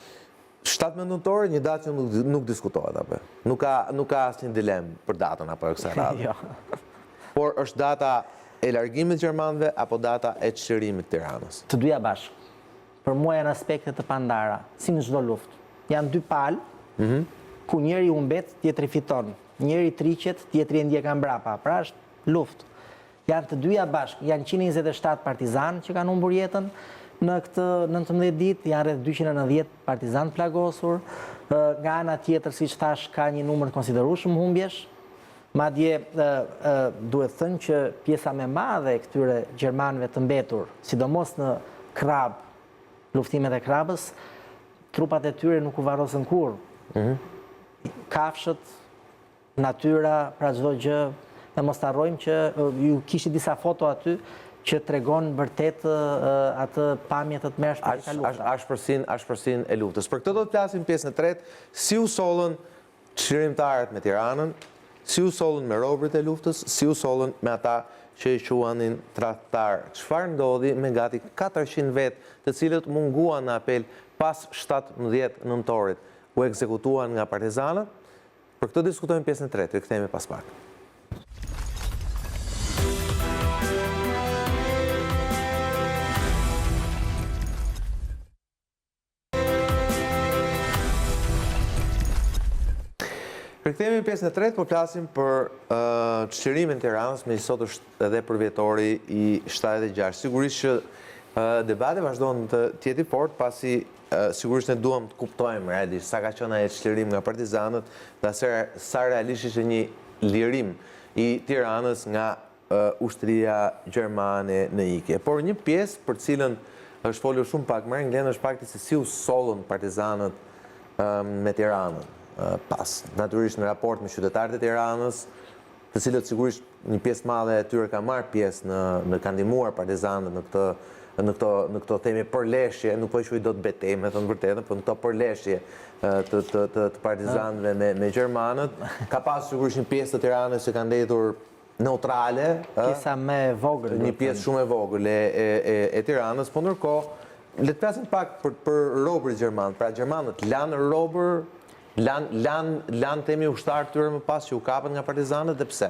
Speaker 1: 7 nëntor, një datë që nuk diskutohet apo. Nuk ka asnjë dilemë për datën apo kësaj radhe.
Speaker 2: Jo.
Speaker 1: Por është data e largimit gjermanëve apo data e çlirimit të Tiranës?
Speaker 2: Të dyja bashkë. Për mua janë aspekte të pandara, si në çdo luftë. Janë dy palë, ku njëri humbet, tjetri fiton. Njëri triqet, tjetri e ndjek mbrapa. Pra është luftë. Janë të dyja bashkë, janë 127 partizanë që kanë humbur jetën në këtë 19 ditë, janë rreth 290 partizanë plagosur. Nga ana tjetër, siç thash, ka një numër konsiderueshëm humbjesh. Madje duhet thënë që pjesa më e madhe e këtyre gjermanëve të mbetur, sidomos në Krab, luftimet e Krabës, trupat e tyre nuk u varrosën kurrë. Kafshët, natyra, pra çdo gjë. Ne mos harrojmë që ju kishit disa foto aty që tregon vërtet atë pamje të tmerrshme të luftës.
Speaker 1: Ashpërsinë e luftës. Për këtë do të flasim pjesën e tretë, si u sollën çlirimtarët me Tiranën, si u sollën me robërit e luftës, si u sollën me ata që i quanin tradhtar. Çfarë ndodhi me gati 400 vetë, të cilët munguan në apel pas 17 nëntorit, u ekzekutuan nga partizanët? Për këtë diskutojmë pjesën e tretë, rikthehemi pas pak. Rikthehemi pjesën e tretë, po flasim për çlirimin e Tiranës, me sot është edhe përvjetori i 76. Sigurisht që debati vazhdon të jetë i fortë, pasi sigurisht ne duam të kuptojmë realisht sa ka qenë ai çlirim nga partizanët dhe sa realisht ishte një lirim i Tiranës nga ushtria gjermane në ikje. Por një pjesë për cilën është folur shumë pak më herë është fakti se si u sollën partizanët me Tiranën. Pas, natyrisht në raport me qytetarët e Tiranës, të cilët sigurisht një pjesë madhe e tyre ka marrë pjesë në kanë ndihmuar partizanët në këto themi përleshje, nuk po i quaj dot betejë, me thënë vërtetën, por në këto përleshje të partizanëve me gjermanët, ka pasur sigurisht një pjesë të Tiranës që kanë ndëtur neutrale,
Speaker 2: pjesa më e vogël,
Speaker 1: një pjesë shumë e vogël e Tiranës, por ndërkohë le të flasim pak për robërit gjerman. Pra gjermanët lanë robër, lanë temi ushtarë tyre më pas që u kapën nga partizanët dhe pse?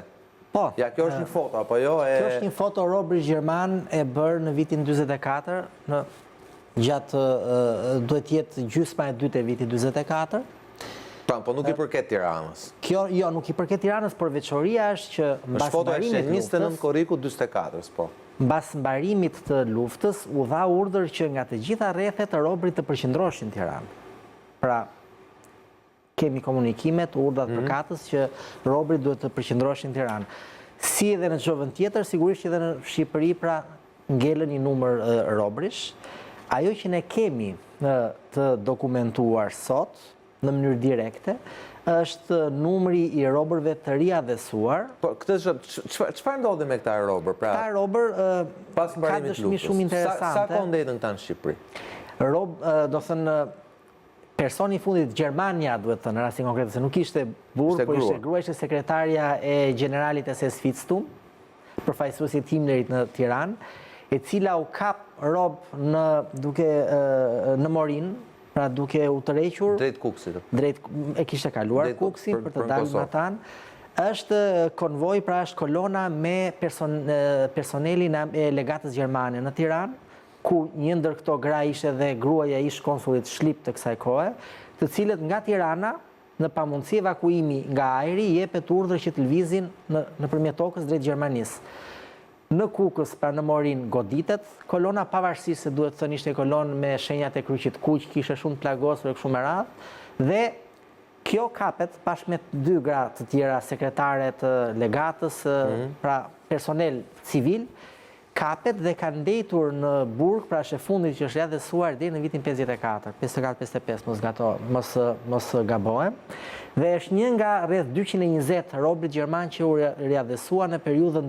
Speaker 2: Po.
Speaker 1: Ja, kjo është një foto, apo jo?
Speaker 2: Kjo është një foto robëri gjerman e bërë në vitin 44, gjatë duhet jetë gjysma e dytë e vitit 44.
Speaker 1: Pra, po nuk i përket Tiranës.
Speaker 2: Kjo, jo, nuk i përket Tiranës, por veçoria është që mbas mbarimit të luftës,
Speaker 1: 29 korriku 44, po.
Speaker 2: Mbas mbarimit të luftës, u dha urdhër që nga të gjitha rrethet të robërit të përqendroheshin në Tiranë. Pra, kemi komunikimet, urdhat përkatës që robërit duhet të përqendroheshin në Tiranë. Si edhe në çdo vend tjetër, sigurisht që edhe në Shqipëri pra ngelen një numër robërish. Ajo që ne kemi të dokumentuar sot në mënyrë direkte është numri i robërve të riadhesuar.
Speaker 1: Po çfarë ndodhi me këta robër? Pra,
Speaker 2: këta robër ka dëshmi shumë interesante.
Speaker 1: Sa kohë ndetën këta në Shqipëri?
Speaker 2: Do thënë personi i fundit Gjermania, duhet thënë, në rastin konkret, se nuk ishte burr, por ishte grua, ishte sekretarja e generalit SS Fitztum, përfaqësuesi i Himmlerit në Tiranë, e cila u kap rob në Morin, pra duke u tërhequr
Speaker 1: drejt Kuksit.
Speaker 2: E kishte kaluar Kuksin për të dalë nga tanë. Është konvoj, pra është kolona me personelin e legatës gjermane në Tiranë, ku një ndër këto gra ishte dhe gruaja ish konsulit Shlip të kësaj kohe, të cilët nga Tirana, në pamundësi evakuimi nga ajri, jepet urdhër që të lëvizin nëpërmjet tokës drejt Gjermanisë. Në Kukës, pra në Morin, goditet kolona, pavarësisht se duhet thënë ishte kolonë me shenjat e kryqit kuq, kishte shumë plagosur e kështu me radhë, dhe kjo kapet bashkë me 2 gra të tjera, sekretare të legatës, pra personel civil, kapet dhe kanë ndetur në burg, pra shefundit që është riadhesuar deri në vitin 54, 54-55, mos gabohem. Dhe është një nga rreth 220 robërit gjerman që u riadhesua në periudhën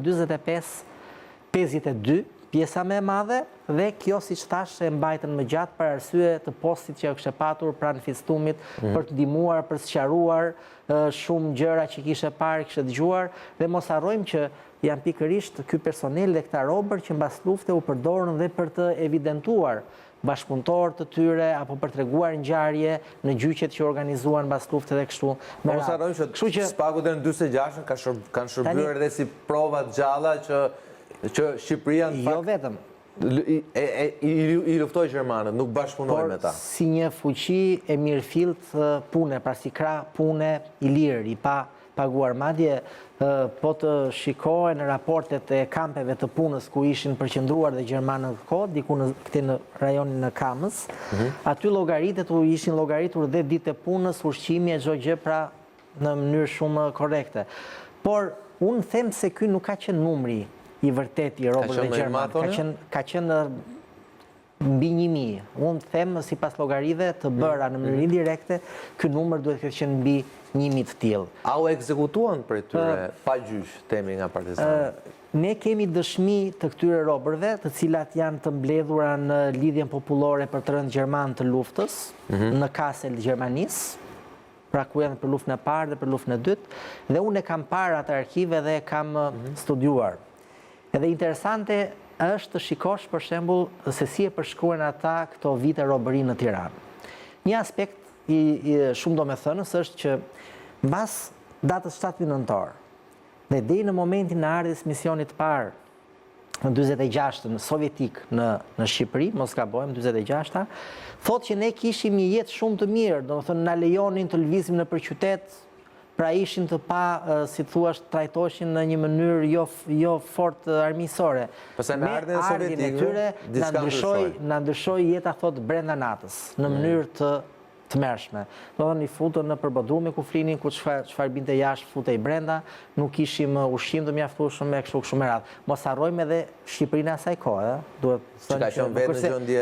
Speaker 2: 45-52, pjesa më e madhe, dhe kjo, siç thash, e mbajtën më gjatë për arsye të postit që kishte patur pranë Fitztumit për të ndihmuar, për të sqaruar shumë gjëra që kishte parë, kishte dëgjuar, dhe mos harrojmë që janë pikërisht ky personel dhe këta robër që mbas lufte u përdorën dhe për të evidentuar bashkëpunëtor të tyre apo për treguar ngjarje në gjyqet që organizuan mbas luftës dhe kështu.
Speaker 1: Po mos harrojmë që spaku deri në 46 kanë shërbyer edhe si prova të gjalla që Shqipëria në
Speaker 2: fakt jo vetëm
Speaker 1: i luftoi gjermanët, nuk bashkëpunoi me ta.
Speaker 2: Por si një fuqi e mirëfillt pune, pra si krah pune i lirë, i pa paguar. Madje po të shikohen raportet e kampeve të punës ku ishin përqendruar dhe gjermanë në kohë, diku këtej në rajonin në Kamës, aty ishin llogaritur dhe ditë e punës, ushqimi e çdo gjë, pra në mënyrë shumë korrekte. Por unë them se ky nuk ka qenë numri i vërtet i robërve gjermanë, ka qenë mbi 1000. Unë them sipas llogarive të bëra në mënyrë indirekte, ky numër duhet të qenë mbi 1000 të tillë.
Speaker 1: A u ekzekutuan për tyre pa gjyq temi nga partizanët?
Speaker 2: Ne kemi dëshmi të këtyre robërve, të cilat janë të mbledhura në lidhjen popullore për të rënë gjerman të luftës, në Kassel të Gjermanisë, pra ku janë për luftën e parë dhe për luftën e dytë, dhe unë e kam parë atë arkive dhe kam studiuar. Edhe interesante është të shikosh për shembull se si e përshkruajnë ata këto vite robëri në Tiranë. Një aspekt i shumë domethënës është që mbas datës 7 nëntor dhe deri në momentin e ardhjes misionit të parë në 46-ën sovjetik në Shqipëri, mos gabojmë 46-a, thotë që ne kishim një jetë shumë të mirë, domethënë na lejonin të lëvizim nëpër qytet, pra ishin të pa, si thua, trajtoheshin në një mënyrë jo fort armiqësore.
Speaker 1: Me ardhjen sovjetike,
Speaker 2: na ndryshoi jeta, thot, brenda natës, në mënyrë të mërshme. Do të thënë i futën në përbodrume ku flinin, ku çfarë binte jashtë futej brenda, nuk kishim ushqim të mjaftueshëm me kështu me radhë. Mos harrojmë edhe Shqipërinë asaj kohe, duhet të thënë që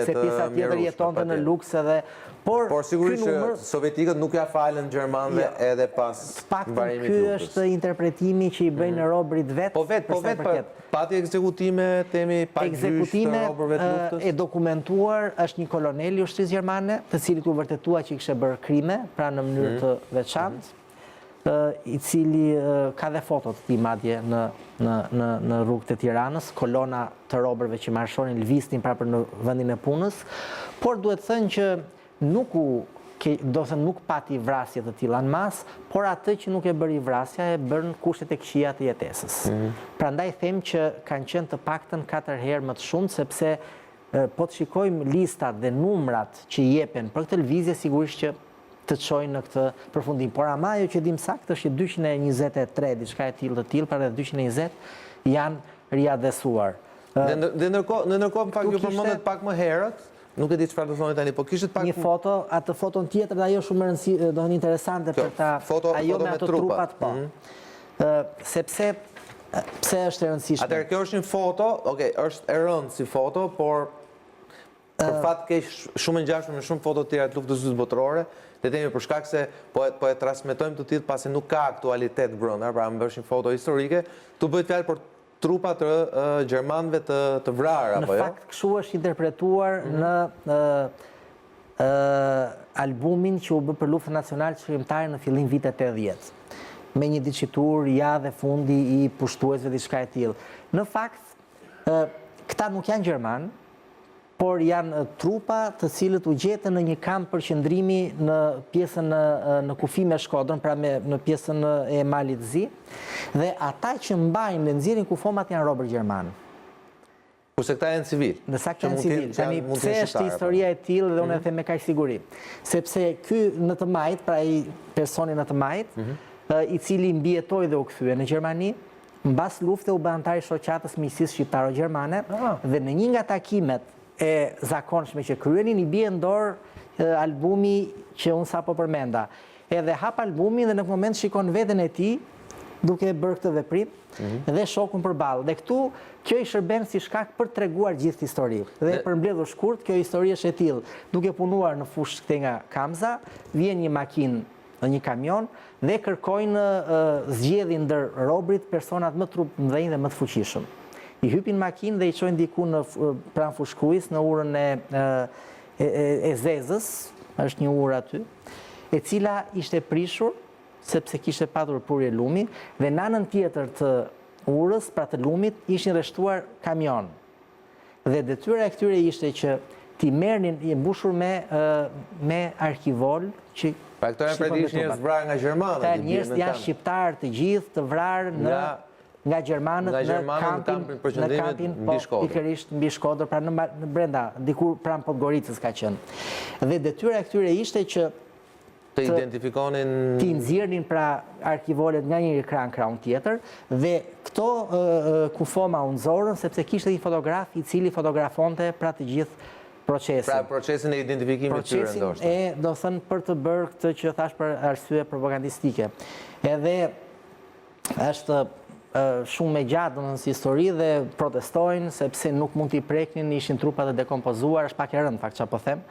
Speaker 2: se pjesa tjetër jetonte në luks edhe
Speaker 1: por sigurisht që sovjetikët nuk ja falën gjermanëve edhe pas mbarimit
Speaker 2: luftës. Ky është interpretimi që i bëjnë robërit vetë.
Speaker 1: Po vetë, pati ekzekutime temi pa gjyq të robërve të luftës?
Speaker 2: E dokumentuar është një kolonel i ushtrisë gjermane, të cilit u vërtetua që i kishte bërë krime, pra në mënyrë të veçantë, i cili ka dhe fotot të tij madje në rrugët e Tiranës, kolona të robërve që marshonin, lëviznin prapër në vendin e punës, por duhet thënë që nuk pati vrasje të tilla në mas, por atë që nuk e bëri vrasja e bën kushtet e këqija të jetesës. Prandaj them që kanë qenë të paktën 4 herë më të shumë, sepse po të shikojmë listat dhe numrat që jepen për këtë lëvizje, sigurisht që të çojnë në këtë përfundim. Por ama ajo që dim saktë është që 223, diçka e tillë, pra rreth 220 janë riadhesuar.
Speaker 1: Dhe ndërkohë pak ju përmendet pak më herët, nuk e di çfarë do thoni tani, po kishit pak
Speaker 2: një foto, atë foton tjetër dhe ajo shumë do të thënë interesante për ta ajo me ato trupat, po. Sepse pse është e rëndësishme?
Speaker 1: Atëherë kjo është një foto, është e rëndë si foto, por për fat keq shumë ngjashme me shumë foto të tjera të luftës së dytë botërore, le të themi për shkak se po e transmetojmë të tillë pasi nuk ka aktualitet brenda, pra më bësh një foto historike, tu bëhet fjalë për trupa të gjermanëve të vrarë, apo jo?
Speaker 2: Në fakt, kështu është interpretuar në albumin që u bë për luftën nacionale çrrimtare në fillim vitet 80, me një dicitur ja dhe fundi i pushtuesve diçka e tillë. Në fakt, këta nuk janë gjermanë, por janë trupa të cilët u gjetën në një kamp përqendrimi në pjesën në kufi me Shkodrën, pra në pjesën e Malit Zi, dhe ata që mbajnë dhe nxjerrin kufomat janë robër gjermanë.
Speaker 1: Kurse këta janë civil.
Speaker 2: Ndërsa këta janë civil. Tani pse është historia e tillë dhe unë e them me kaq siguri? Sepse ky në të majt, pra ai personi në të majt, i cili mbijetoi dhe u kthye në Gjermani, mbas lufte u bë antar i shoqatës miqësisë shqiptaro-gjermane dhe në një nga takimet e zakonshme që kryenin, i bie në dorë albumi që unë sapo përmenda. Edhe hap albumin dhe në moment shikon veten e tij duke bërë këtë veprim dhe shokun përballë. Dhe këtu kjo i shërben si shkak për të treguar gjithë historinë. Dhe për mbledhur shkurt, kjo histori është e tillë. Duke punuar në fushë këtej nga Kamza, vjen një makinë në një kamion dhe kërkojnë zgjedhin ndër robrit personat më të mëdhenj dhe më të fuqishëm. I hypin makinë dhe i çojnë diku në pranë fushkruajs në urën e Zezës, është një urë aty, e cila ishte prishur sepse kishte patur purje lumi dhe në anën tjetër të urës, pra të lumit, ishin rreshtuar kamion. Dhe detyra e këtyre ishte që ti merrnin i mbushur me arkivol që
Speaker 1: Pra këto janë predish njerëz vrarë nga Gjermanët.
Speaker 2: Këta njerëz janë shqiptarë të gjithë të vrarë nga Gjermanët në kampin pikërisht mbi Shkodër, pra në brenda, diku pranë Podgoricës ka qenë. Dhe detyra e këtyre ishte që
Speaker 1: të identifikonin
Speaker 2: ti nxjerrnin pra arkivolet nga një ekran tjetër dhe këto kufoma u nxorën sepse kishte një fotograf i cili fotografonte pra të gjithë procesin.
Speaker 1: Pra procesin e identifikimit të tyre ndoshta.
Speaker 2: Procesin do thënë për të bërë këtë që thash për arsye propagandistike. Edhe është shumë e gjatë në histori dhe protestojnë sepse nuk mund t'i preknin, ishin trupat e dekompozuar, është pak e rëndë fakt çfarë po them.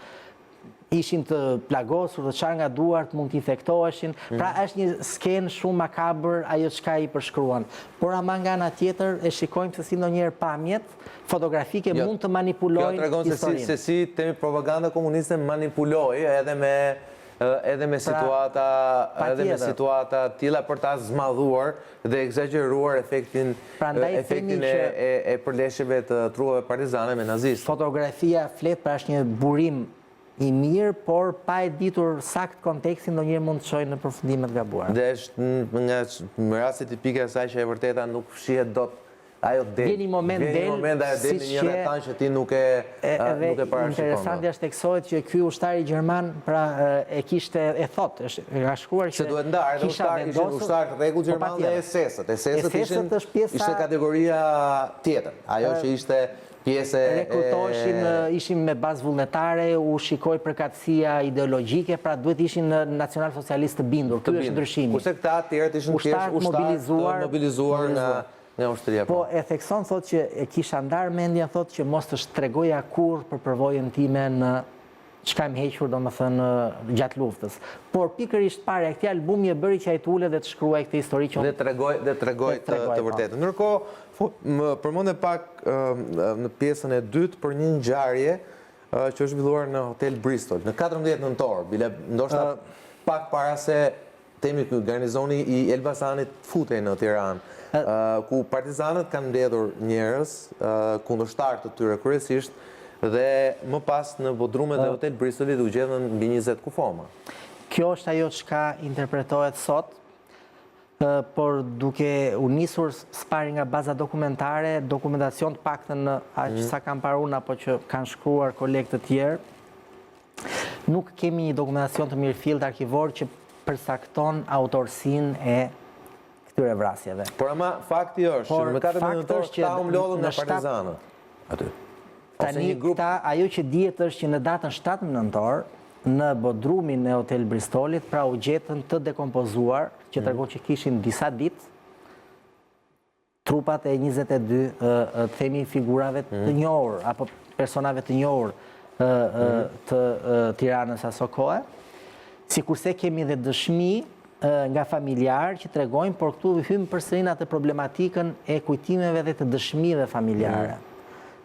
Speaker 2: Ishin të plagosur, të çarë nga duart, mund t'i infektoheshin. Pra është një skenë shumë makabër ajo çka i përshkruan. Por ama nga ana tjetër e shikojmë se si ndonjëherë pamjet fotografike mund të manipulojnë historinë.
Speaker 1: Kjo tregon se si temi propaganda komuniste manipuloi edhe me situata tilla për ta zmadhuar dhe egzageruar efektin e përleshjeve të trupave partizane me nazistë.
Speaker 2: Fotografia flet pra është një burim i mirë, por pa e ditur sakt kontekstin ndonjëherë mund të çojë në përfundimet gabuara.
Speaker 1: Dhe është nga rasti tipike asaj që e vërteta nuk fshihet dot ajo del.
Speaker 2: Vjen një moment del
Speaker 1: në një rrethan që ti nuk e parashikon.
Speaker 2: Interesante është teksohet që ky ushtari gjerman pra e kishte e thotë, ka shkruar që
Speaker 1: se duhet ndarë, ishin ushtar të rregull gjerman dhe SS-ët. SS-ët ishte kategoria tjetër, ajo që ishte pjesë
Speaker 2: rekrutoheshin, ishin me bazë vullnetare, u shikoi përkatësia ideologjike, pra duhet ishin nacional socialistë të bindur. Ky është ndryshimi.
Speaker 1: Kurse këta të tjerët ishin thjesht ushtar mobilizuar nga ushtria.
Speaker 2: Po e thekson thotë që e kisha ndarë mendjen thotë që mos të tregoja kurrë për përvojën time në çka më hequr domethënë gjatë luftës. Por pikërisht para këtij albumi e bëri që ai të ulet dhe të shkruaj këtë histori që
Speaker 1: dhe tregoi të vërtetën. Ndërkohë më përmendë pak në pjesën e dytë për një ngjarje që është zhvilluar në Hotel Bristol në 14 nëntor, bile ndoshta pak para se temi garnizoni i Elbasanit futej në Tiranë, ku partizanët kanë mbledhur njerëz kundërshtar të tyre kryesisht dhe më pas në bodrumet e Hotel Bristolit u gjetën mbi 20 kufoma.
Speaker 2: Kjo është ajo çka interpretohet sot, por duke u nisur spari nga baza dokumentare, dokumentacion të paktën aq sa kam parë unë apo që kanë shkruar kolegë të tjerë, nuk kemi një dokumentacion të mirëfillt arkivor që përcakton autorsinë e këtyre vrasjeve.
Speaker 1: Por ama fakti është që në 14 nëntor ta u mlodhën nga partizanët aty.
Speaker 2: Tani ajo që dihet është që në datën 7 nëntor në bodrumin e Hotel Bristolit pra u gjetën të dekompozuar, që tregon që kishin disa ditë trupat e 22 themi figurave të njohur apo personave të njohur të Tiranës aso kohe, sikurse kemi dhe dëshmi nga familjarë që tregojnë, por këtu hymë përsëri në atë problematikën e kujtimeve dhe të dëshmive familjare.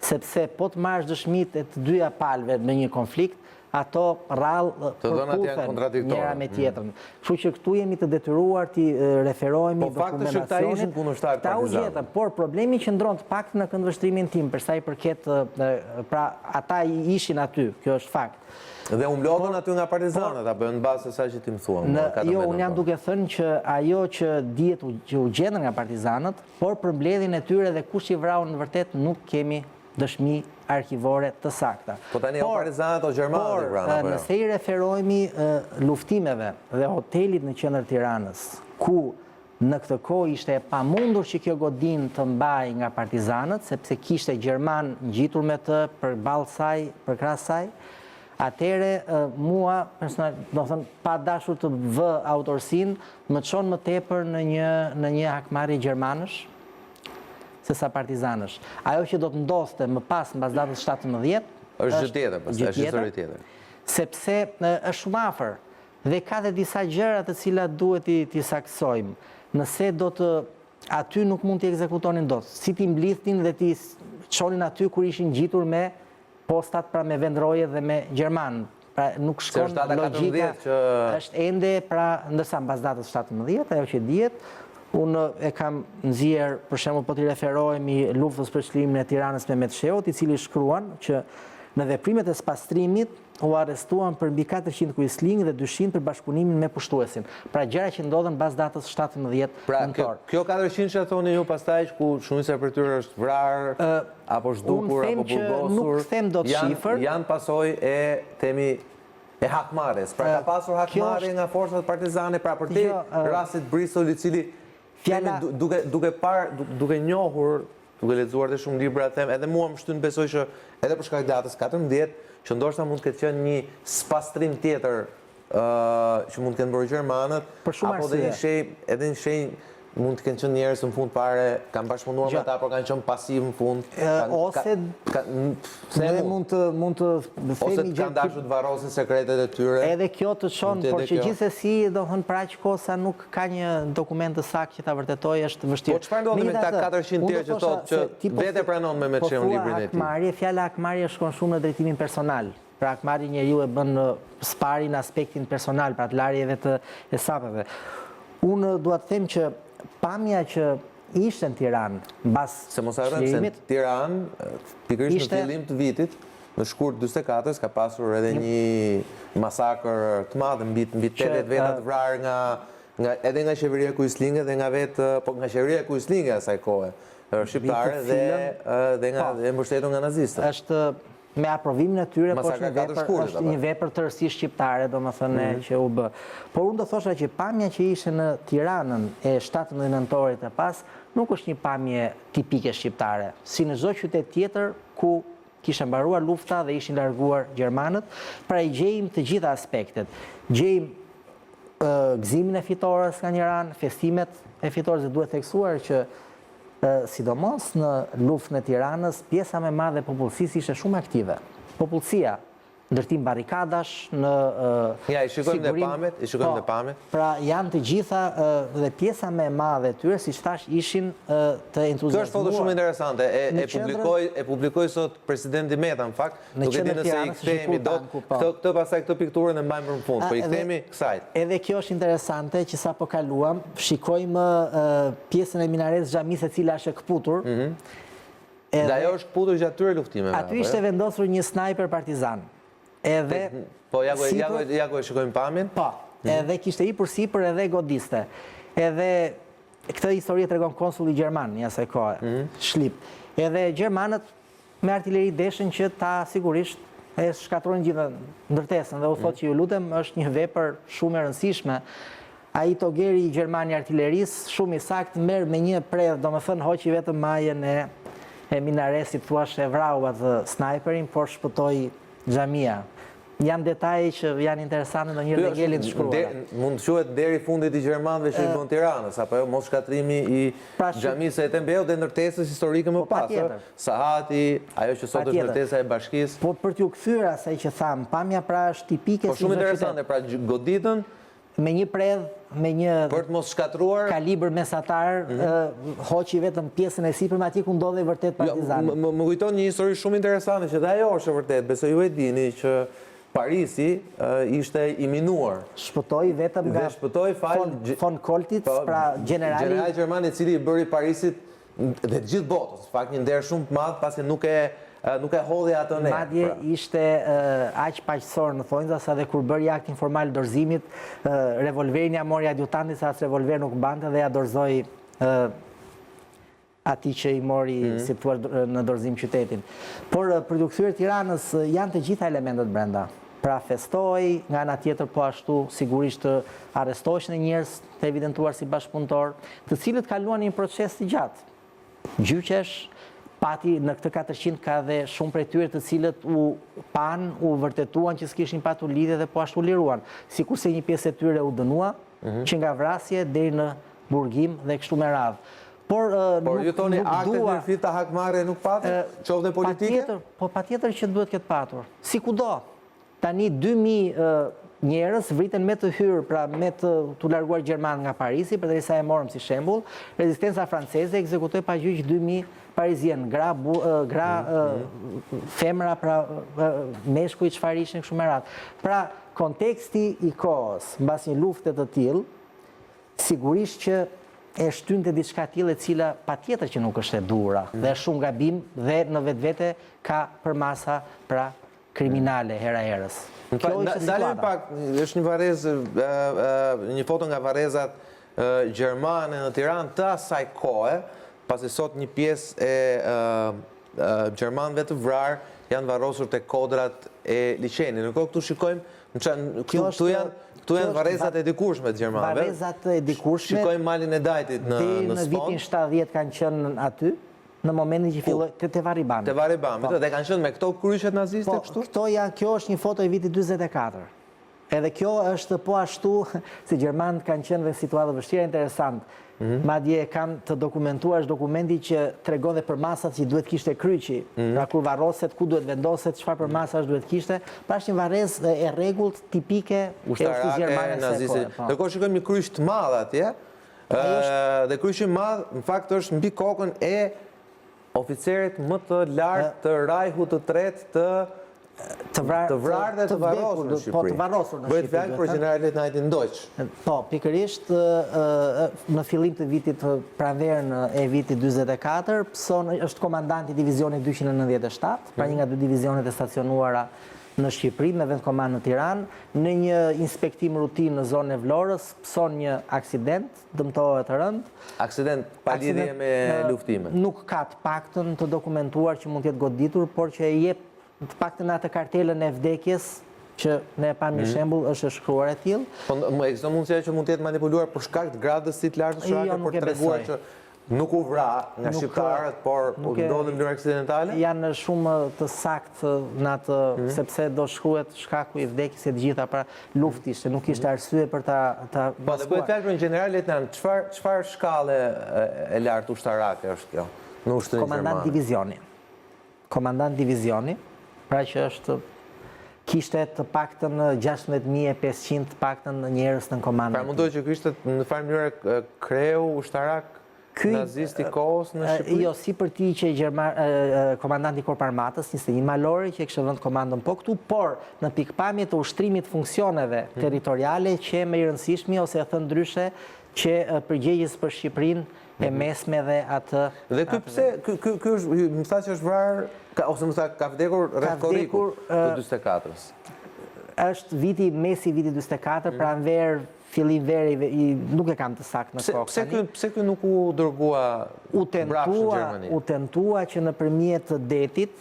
Speaker 2: Sepse po të marrësh dëshmit e të dyja palëve në një konflikt, ato rrallë përkuthen njëra me tjetrën. Kështu që këtu jemi të detyruar të referohemi dokumentacionit. Ta u gjetën, por problemi që ndron të paktën në këndvështrimin tim, për sa i përket, pra ata ishin aty, kjo është fakt.
Speaker 1: Dhe u mlodhën aty nga partizanët, apo në bazë të saj që ti më thuan?
Speaker 2: Jo, unë jam duke thënë që ajo që dihet që u gjetën nga partizanët, por për mbledhjen e tyre dhe kush i vrau në vërtet nuk kemi dëshmi arkivore të sakta.
Speaker 1: Po tani o partizanët o gjermanët i vranë?
Speaker 2: Por nëse i referojmi luftimeve dhe hotelit në qendër Tiranës, ku në këtë kohë ishte e pamundur që kjo godin të mbaj nga partizanët, sepse kishte gjerman ngjitur me të përballë saj, përkrahas saj, atëre mua personal, do të thënë, pa dashur të vë autorsinë, më çon më tepër në një hakmarrje gjermanësh se sa partizanësh. Ajo që do të ndodhte më pas mbas datës 17
Speaker 1: është gjë tjetër, pastaj është histori tjetër.
Speaker 2: Sepse është shumë afër dhe ka dhe disa gjëra të cilat duhet t'i saksojmë. Nëse do të aty nuk mund t'i ekzekutonin dot, si t'i mblidhnin dhe t'i çonin aty kur ishin ngjitur me postat pra me vendroje dhe me gjerman. Pra nuk shkon logjika, është ende pra ndërsa mbas datës 17 ajo që dihet. Unë e kam nxjerr, për shembull, po t'i referohemi luftës për çlimin e Tiranës me Mehmet Sheut, i cili shkruan që Në veprimet e spastrimit u arrestuan për mbi 400 kujsling dhe 200 për bashkëpunimin me pushtuesin. Pra gjëra që ndodhen bas datës 17 nëntor.
Speaker 1: Kjo 400 që thoni ju pastaj ku shumica për tyre është vrarë, apo zhdukur, apo burgosur.
Speaker 2: Nuk them dot shifër.
Speaker 1: Janë pasojë e themi e hakmarrjes. Pra ka pasur hakmarrje nga forcat partizane, pra për te rastit Bristol i cili duke njohur, duke lexuar dhe shumë libra, them, edhe mua më shtyn besoj që edhe për shkak datës 14, që ndoshta mund të ketë qenë një spastrim tjetër që mund të kenë bërë gjermanët, apo edhe një shenjë mund të kenë qenë njerëz në fund fare kanë bashkëpunuar me ata, por kanë qenë pasiv në fund.
Speaker 2: Ose mund të
Speaker 1: ose kanë dashur të varrosin sekretet e tyre.
Speaker 2: Edhe kjo të çon, por që gjithsesi domthon pra që kosa nuk ka një dokument të saktë që ta vërtetojë është vështirë.
Speaker 1: Po çfarë ndodhi me këta 400 tjerë që thotë që vetë pranon me çeun librin e tij?
Speaker 2: Fjala hakmarrje shkon shumë në drejtimin personal. Pra hakmarrja njeriu e bën spari në aspektin personal, pra të larjeve të hesapeve. Unë dua të them që pamja që ishte në Tiranë mbas
Speaker 1: se mos harrojmë se në Tiranë pikërisht në fillim të vitit, në shkurt 44 ka pasur edhe një masakër të madh mbi 80 veta të vrarë edhe nga qeveria kujslinge dhe nga qeveria kujslinge asaj kohe shqiptare dhe nga mbështetur nga nazistët.
Speaker 2: Është me aprovimin e tyre, po është një vepër tërësisht shqiptare, domethënë që u bë. Por unë do thosha që pamja që ishte në Tiranën e 17 nëntorit e pas, nuk është një pamje tipike shqiptare, si në çdo qytet tjetër ku kishte mbaruar lufta dhe ishin larguar gjermanët, pra i gjejmë të gjitha aspektet. Gjejmë gëzimin e fitores nga një anë, festimet e fitores, dhe duhet theksuar që sidomos në luftën e Tiranës, pjesa më e madhe e popullsisë ishte shumë aktive. Popullsia, ndërtim barikadash, në
Speaker 1: i shikojmë dhe pamjet.
Speaker 2: Pra janë të gjitha dhe pjesa më e madhe e tyre, siç thash, ishin të entuziazmuar.
Speaker 1: Kjo është foto shumë interesante, e publikoi sot presidenti Meta në fakt, duke ditë nëse i kthehemi dot këtë pastaj këtë pikturën e mbajmë për në fund, po i kthehemi kësaj.
Speaker 2: Edhe kjo është interesante që sapo kaluam, shikojmë pjesën e minares xhamisë e cila është e kputur.
Speaker 1: Dhe ajo është kputur gjatë këtyre luftimeve.
Speaker 2: Aty ishte vendosur një snajper partizan.
Speaker 1: Po, ja ku e shikojmë pamjen?
Speaker 2: Po, edhe kishte i përsipër edhe godiste. Edhe këtë histori e tregon konsulli gjerman një asaj kohe, Schlip. Edhe gjermanët me artilleri deshin që ta sigurisht e shkatrojnë gjithë ndërtesën dhe u thotë që ju lutem është një vepër shumë e rëndësishme. Ai togeri i gjermani artillerisë shumë i saktë merr me një predh, domethënë hoqi vetëm majën e minaresit, thuash e vrau atë snajperin, por shpëtoi xhamia. Janë detaje që janë interesante në një ngelin të shkruara.
Speaker 1: Mund të quhet deri fundit i gjermanëve që i bën Tiranës, apo jo mos shkatrimi i xhamisë së Etembeu dhe ndërtesës historike më pas. Sahati, ajo që sot është ndërtesa e bashkisë.
Speaker 2: Po për t'ju kthyer asaj që tham, pamja pra është tipike.
Speaker 1: Po shumë interesante, pra goditën
Speaker 2: me një predh, me një
Speaker 1: për të mos shkatruar
Speaker 2: kalibër mesatar, hoqi vetëm pjesën e sipërme atje ku ndodhej vërtet partizani.
Speaker 1: Më kujton një histori shumë interesante që dhe ajo është vërtet, besoj ju e dini që Parisi ishte i minuar.
Speaker 2: Shpëtoi vetëm nga von Koltitz, pra generali
Speaker 1: gjerman i cili i bëri Parisit dhe të gjithë botës, në fakt një nder shumë të madh pasi nuk e hodhi atë ne.
Speaker 2: Madje ishte aq paqësor në thonjza sa dhe kur bëri aktin formal dorëzimit, revolverin ja mori adjutanti sa as revolver nuk bante dhe ja dorëzoi ati që i mori si thua në dorëzim qytetin. Por për të kthyer Tiranës janë të gjitha elementet brenda. Pra festoi, nga ana tjetër po ashtu sigurisht arrestoheshin njerëz të evidentuar si bashkëpunëtor, të cilët kaluan një proces të gjatë. Gjyqesh, pati në këtë 400 ka dhe shumë prej tyre të cilët u vërtetuan që s'kishin patur lidhje dhe po ashtu liruan. Sikurse një pjesë e tyre u dënua, që nga vrasje deri në burgim dhe kështu me radhë. Por
Speaker 1: ju thoni aktet në fit të hakmarrje nuk patë, qoftë politike?
Speaker 2: Po patjetër që duhet këtë patur. Si kudo, tani 2000 njerëz vritën me të hyrë, pra me të larguar gjerman nga Parisi, përderisa e morëm si shembull, rezistenca franceze ekzekutoi pa gjyq 2000 parizien, gra femra, pra meshkuj çfarë ishin kështu me radhë. Pra konteksti i kohës mbas një lufte të tillë, sigurisht që e shtynte diçka tillë e cila patjetër që nuk është e duhura dhe shumë gabim dhe në vetvete ka përmasa pra kriminale hera herës.
Speaker 1: Dalim pak, është një varezë, një foto nga varezat gjermane në Tiranë të asaj kohe, pasi sot një pjesë e gjermanëve të vrarë janë varrosur te kodrat e liçenit. Në kohë këtu shikojmë, këtu janë varezat e dikurshme të gjermanëve.
Speaker 2: Varezat e dikurshme.
Speaker 1: Shikojmë malin e Dajtit në
Speaker 2: Në
Speaker 1: sfond.
Speaker 2: vitin 70 kanë qenë aty, në momentin që filloi te Varibami.
Speaker 1: Te Varibami, dhe kanë qenë me këto kryqet naziste kështu?
Speaker 2: Kjo është një foto e vitit 44. Edhe kjo është po ashtu si gjermanët kanë qenë në situatë vështirë interesant. Madje kam të dokumentuar është dokumenti që tregon dhe për masat që duhet kishte kryqi. Pra kur varroset, ku duhet vendoset, çfarë për masash duhet kishte. Pra është një varrezë e rregullt tipike e ushtrisë gjermane
Speaker 1: naziste. Ndërkohë shikojmë një kryq të madh atje. Dhe kryqi i madh në fakt është mbi kokën e oficerit më të lartë të Rajhut të tretë të vrarë dhe të varrosur në Shqipëri.
Speaker 2: Po, të varrosur në Shqipëri.
Speaker 1: Bëhet fjalë për generalin Najtin Deutsch.
Speaker 2: Po, pikërisht në fillim të vitit pranverën e vitit 44, është komandanti divizionit 297, pra një nga dy divizionet e stacionuara në Shqipëri me vendkomand në Tiranë, në një inspektim rutinë në zonën e Vlorës, pëson një aksident, dëmtohet rënd.
Speaker 1: Aksident pa lidhje me luftime.
Speaker 2: Nuk ka të paktën të dokumentuar që mund të jetë goditur, por që e jep të paktën atë kartelën e vdekjes që ne e pamë një shembull është shkruar e tillë.
Speaker 1: Po ekziston mundësia që mund të jetë manipuluar për shkak të gradës së të lartë të shrake për treguar që nuk u vra nga shqiptarët, por u ndodhi në mënyrë aksidentale?
Speaker 2: Janë shumë të saktë në atë, sepse do shkruhet shkaku i vdekjes e të gjitha, pra luftë ishte, nuk ishte arsye për ta
Speaker 1: baskuar. Po, dhe bëhet fjalë për një general lejtnant, çfarë shkallë e lartë ushtarake është kjo në ushtrinë gjermane?
Speaker 2: Komandant divizioni, pra që është kishte të paktën 16.500 të paktën njerëz në komandë.
Speaker 1: Pra mundoj që kishte në farë mënyrë kreu ushtarak nazist i kohës në Shqipëri?
Speaker 2: Jo, si për ti që komandanti Korp Armatës, 21 malori që e kishte vënë komandën po këtu, por në pikpamje të ushtrimit funksioneve territoriale që më i rëndësishmi ose e thënë ndryshe që përgjegjës për Shqipërinë e mesme dhe atë...
Speaker 1: Dhe ky pse, ky është, më tha që është vrarë, ose më tha ka vdekur rreth korrikut të 44-s?
Speaker 2: Është viti, mesi viti 44, pranverë, fillim veri, nuk e kam të saktë në kokë tani.
Speaker 1: Pse ky nuk u dërgua brapsht në Gjermani?
Speaker 2: U tentua që nëpërmjet detit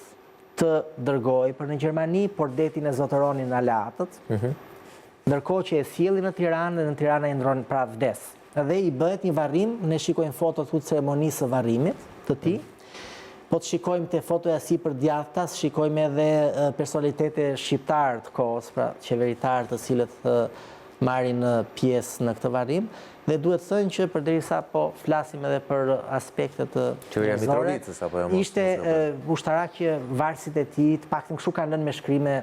Speaker 2: të dërgoj për në Gjermani, por detin e zotëronin aleatët, ndërkohë që e sjellin në Tiranë dhe në Tiranë e ndron pra vdes. Dhe i bëhet një varrim, ne shikojmë fotot të ceremonisë së varrimit të tij. Po të shikojmë te fotoja sipër djathtas, shikojmë edhe personalitete shqiptarë të kohës, pra qeveritarë të cilët marrin pjesë në këtë varrim. Dhe duhet thënë që përderisa po flasim edhe për aspektet
Speaker 1: njerëzore,
Speaker 2: ishte ushtarak që varësit e tij të paktën kështu kanë lënë me shkrime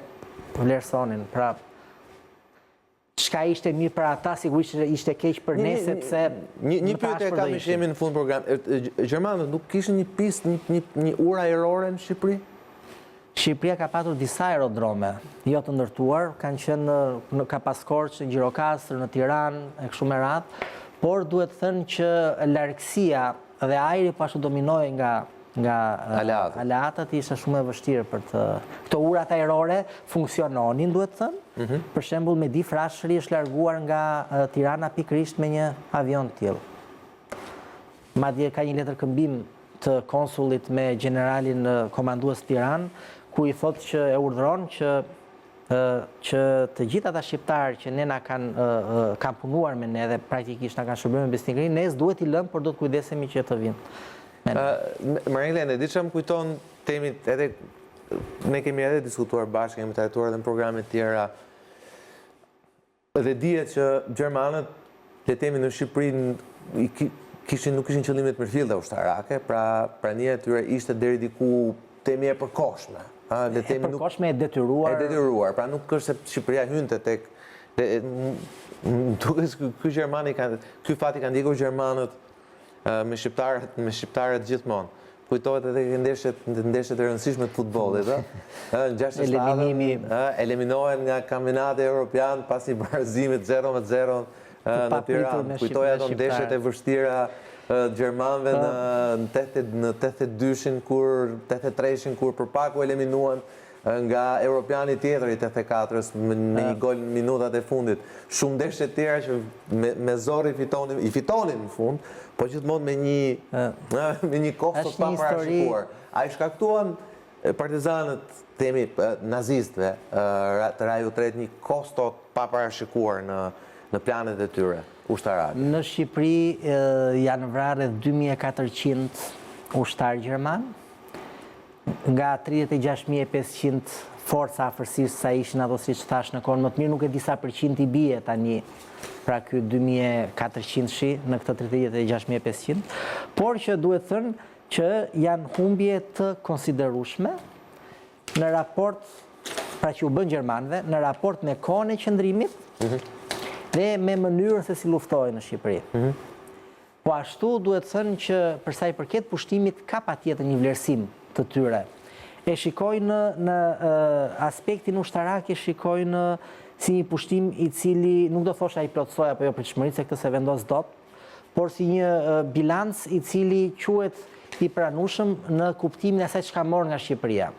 Speaker 2: vlerësonin. Pra çka ishte mirë për ata, sigurisht ishte keq për ne, sepse...
Speaker 1: Një pyetje kam që jemi në fund program. Gjermanët nuk kishin një pistë, një ur ajrore në Shqipëri?
Speaker 2: Shqipëria ka patur disa aerodrome, jo të ndërtuar, kanë qenë në Kapaskorç, në Gjirokastër, në Tiranë, e kështu me radhë, por duhet thënë që largësia dhe ajri po ashtu dominoi nga aleatët ishte shumë e vështirë për të... Këto urat ajrore funksiononin, duhet thënë. Për shembull, Medi Frashëri është larguar nga Tirana pikërisht me një avion të tillë. Madje ka një letër këmbim të konsullit me generalin komandues Tiranë, ku i thotë që e urdhëron që të gjithë ata shqiptarë që ne na kanë punuar me ne dhe praktikisht na kanë shërbuar me besnikëri, ne duhet i lëmë, por do të kujdesemi që të vinë.
Speaker 1: Maringlene, di që më kujton temit, edhe ne kemi edhe diskutuar bashkë, kemi trajtuar edhe në programe tjera, dhe dihet që gjermanët, le temi në Shqipëri, nuk kishin qëllimet mirëfillte ushtarake, pra prania e tyre ishte deri diku temi e përkohshme.
Speaker 2: E përkohshme e detyruar.
Speaker 1: E detyruar, pra nuk është se Shqipëria hynte tek... Ky fati ka ndjekur gjermanët me shqiptarët gjithmonë. Kujtohet edhe ndeshjet e rëndësishme të futbollit, në 67 eliminohen nga kampionati evropian pas një barazimi 0-0 në Tiranë. Kujtoj ato ndeshjet e vështira Gjermanëve në 82-shin 83-shin kur për pak u eliminuan nga Europiani tjetër i 84-s me një gol në minutat e fundit. Shumë ndeshje tjera që me zor i fitonin në fund, po gjithmonë me një kostot pa parashikuar. A i shkaktuan partizanët, themi nazistëve, të raju tret një kostot pa parashikuar në planet e tyre ushtarake.
Speaker 2: Në Shqipëri janë vrarë 2400 ushtarë gjerman, nga 36.500 forca afërsisht sa ishin ato si që thash në kohën më të mirë, nuk e disa përqind i bie tani, pra ky 2400-shi në këtë 36.500, por që duhet thënë që janë humbje të konsiderueshme në raport, pra që u bën gjermanëve, në raport me kohën e qëndrimit dhe me mënyrën se si luftojnë në Shqipëri. Po ashtu duhet thënë që përsa i përket pushtimit ka patjetër një vlerësim të tyre. E shikojnë në aspektin ushtarak, e shikojnë si një pushtim i cili, nuk do thosha i plotësoj apo jo pritshmëri, se këtë se vendos dot, por si një bilanc i cili quhet i pranueshëm në kuptimin e asaj çka mor nga Shqipëria.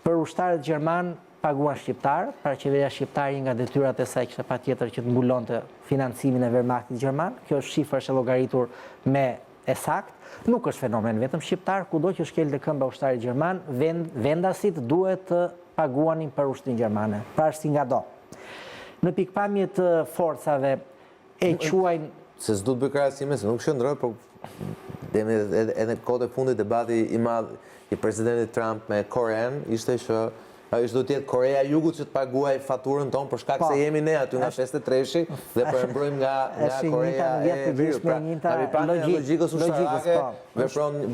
Speaker 2: Për ushtarët gjerman paguan shqiptar, pra qeveria shqiptare nga detyrat e saj kishte patjetër që të mbulonte financimin e Wehrmachtit gjerman. Kjo shifër është llogaritur me e sakt. Nuk është fenomen vetëm shqiptar, kudo që shkelte këmba ushtari gjerman, vendasit duhet të paguanin për ushtrinë gjermane, pra është si nga do. Në pikpamje të forcave e quajnë...
Speaker 1: Se s'du të bëj krahasime, se nuk shëndroj, por edhe në kohët e fundit debati i madh i presidentit Trump me Korean ishte që ishte do të jetë Korea e Jugut që të paguaj faturën tonë për shkak se jemi ne aty nga 53-shi dhe përmbrojmë nga Korea e Veriut. Pra, logjikës ushtarake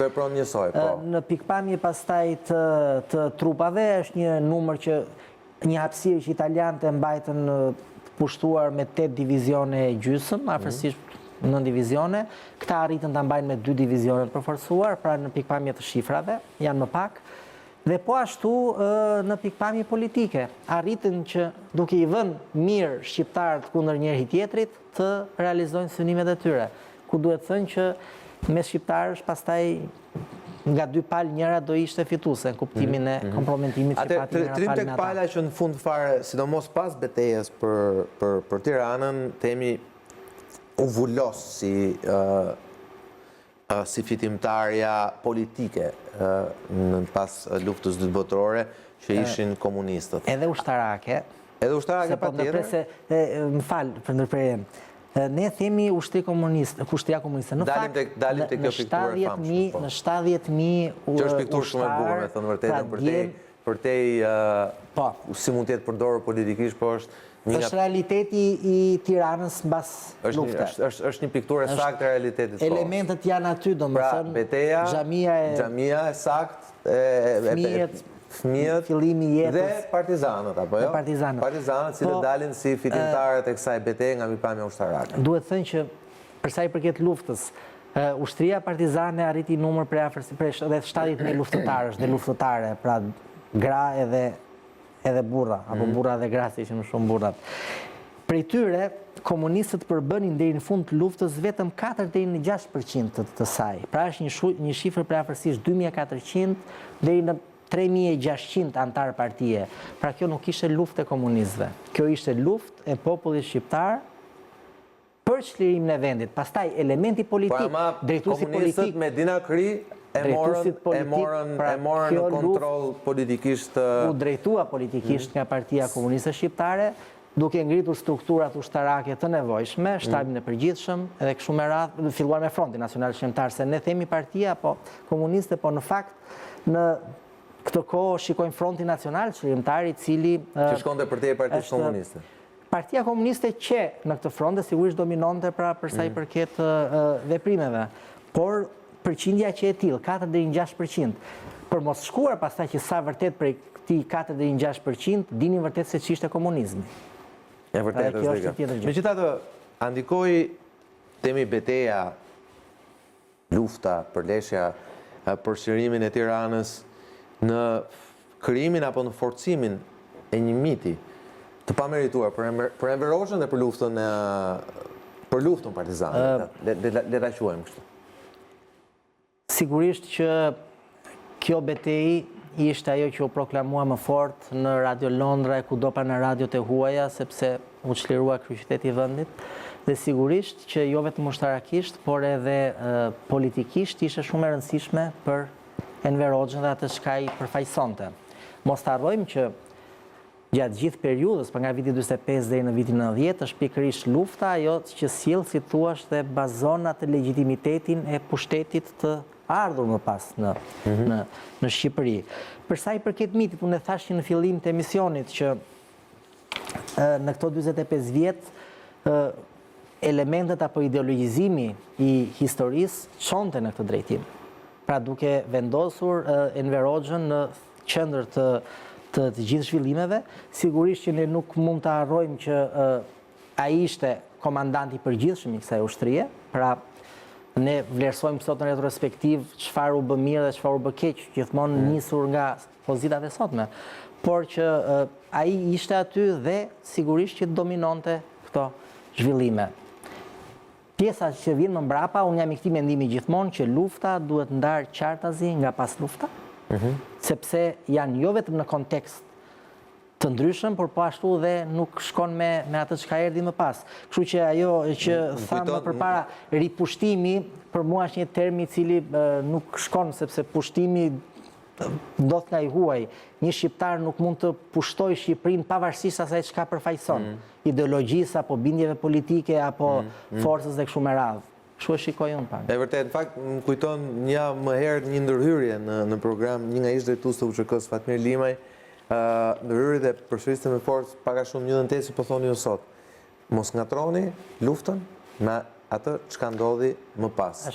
Speaker 1: vepron njësoj.
Speaker 2: Në pikpamje pastaj të trupave është një numër që një hapësirë që italianët e mbajtën pushtuar me 8 divizione gjysmë, afërsisht 9 divizione. Këta arritën ta mbajnë me 2 divizione të përforcuar, pra në pikpamje të shifrave, janë më pak. Dhe po ashtu në pikpamje politike, arritën që duke i vënë mirë shqiptarët kundër njëri tjetrit të realizojnë synimet e tyre. Ku duhet thënë që mes shqiptarësh pastaj nga dy palë njëra do ishte fituese në kuptimin e kompromitimit që pati njëra palë me ata.
Speaker 1: Trim tek pala që në fund fare, sidomos pas betejës për Tiranën, themi u vullos si fitimtarja politike në pas luftës dytë botërore që ishin komunistët.
Speaker 2: Edhe ushtarake.
Speaker 1: Edhe ushtarake pa tjetër.
Speaker 2: Më falë për ndërprerjen. Ne themi ushtria komuniste. Në fakt,
Speaker 1: dalim të kjo pikturë e famshme.
Speaker 2: Në 70.000
Speaker 1: që është pikturë shumë e bukur, me thënë vërtetën, për te si mund tjetë përdorë politikisht, po
Speaker 2: është realiteti i Tiranës mbas lufte.
Speaker 1: Është një pikturë e saktë e realitetit.
Speaker 2: Elementet janë aty, do më thënë.
Speaker 1: Pra, beteja, xhamia e saktë, fëmijët,
Speaker 2: fillimi i jetës
Speaker 1: dhe partizanët, apo jo? Partizanët që dalin si fitimtarët e kësaj beteje nga pikpamja ushtarake.
Speaker 2: Duhet thënë që përsa i përket luftës, ushtria partizane arriti numër prej 70.000 luftëtarësh dhe luftëtare, pra gra edhe burra, apo burra dhe gra, se ishin më shumë burrat. Prej tyre, komunistët përbënin deri në fund të luftës vetëm 4 deri në 6% të saj. Pra është një shifër prej afërsisht 2400 deri në 3600 antar partije. Pra kjo nuk ishte luftë e komunistëve. Kjo ishte luftë e popullit shqiptar për çlirimin e vendit. Pastaj elementi politik, drejtuesi politik.
Speaker 1: Komunistët me Dinakri e morën në kontroll politikisht.
Speaker 2: U drejtua politikisht nga Partia Komuniste Shqiptare, duke ngritur strukturat ushtarake të nevojshme, shtabin e përgjithshëm, edhe kështu me radhë, filluar me Frontin Nacional Shqiptar, se ne themi partia komuniste, po në fakt në këtë kohë shikojmë Frontin Nacional Shqiptar, i cili
Speaker 1: që shkonte për te Partisë Komuniste.
Speaker 2: Partia Komuniste që në këtë front dhe sigurisht dominonte pra përsa i përket veprimeve, por përqindja që e tillë, 4-6%, për mos shkuar pastaj që sa vërtet për këtij 4-6%, dini vërtet se ç'ishte komunizmi.
Speaker 1: E vërtet është kjo. Megjithatë, andikoi temi beteja, lufta, përleshja për shërimin e Tiranës në krijimin apo në forcimin e një miti të pamerituar për Enver Hoxhën dhe për luftën Për luftën partizane, le ta quajmë kështu.
Speaker 2: Sigurisht që kjo betejë ishte ajo që u proklamua më fort në Radio Londra e kudo pa në radiot e huaja, sepse u çlirua kryeqyteti i vendit. Dhe sigurisht që jo vetëm ushtarakisht, por edhe politikisht ishte shumë e rëndësishme për Enver Hoxhën dhe atë çka i përfaqësonte. Mos të harrojmë që gjatë gjithë periudhës, nga viti 45 deri në vitin 90, është pikërisht lufta ajo që sjell, si thua, dhe bazon atë legitimitetin e pushtetit të ardhur më pas në Shqipëri. Për sa i përket mitit, unë e thash që në fillim të emisionit që në këto 45 vjet elementet apo ideologjizimi i historisë çonte në këtë drejtim. Pra duke vendosur Enver Hoxhën në qendër të gjithë zhvillimeve, sigurisht që ne nuk mund të harrojmë që ai ishte komandanti i përgjithshëm i kësaj ushtrie, pra ne vlerësojmë sot në retrospektiv çfarë u bë mirë dhe çfarë u bë keq, gjithmonë nisur nga pozitat e sotme, por që ai ishte aty dhe sigurisht që dominonte këto zhvillime. Pjesa që vjen më mbrapa, unë jam i këtij mendimi gjithmonë që lufta duhet ndarë qartazi nga pas lufta, sepse janë jo vetëm në kontekst të ndryshëm, por po ashtu dhe nuk shkon me atë çka erdhi më pas. Kështu që ajo që thamë më përpara, ripushtimi, për mua është një term i cili nuk shkon, sepse pushtimi ndodh nga i huaj. Një shqiptar nuk mund të pushtojë Shqipërinë pavarësisht asaj çka përfaqëson, ideologjisë apo bindjeve politike apo forcës dhe kështu me radhë. Kështu e shikoj unë pak.
Speaker 1: E vërtet, në fakt, më kujton më herët një ndërhyrje në program, një nga ish-drejtues të UÇK-s, Fatmir Limaj, ndërhyrjet e përsërisë me forcë pak a shumë një dhe si po thoni ju sot. Mos ngatroni luftën me atë çka ndodhi më pas.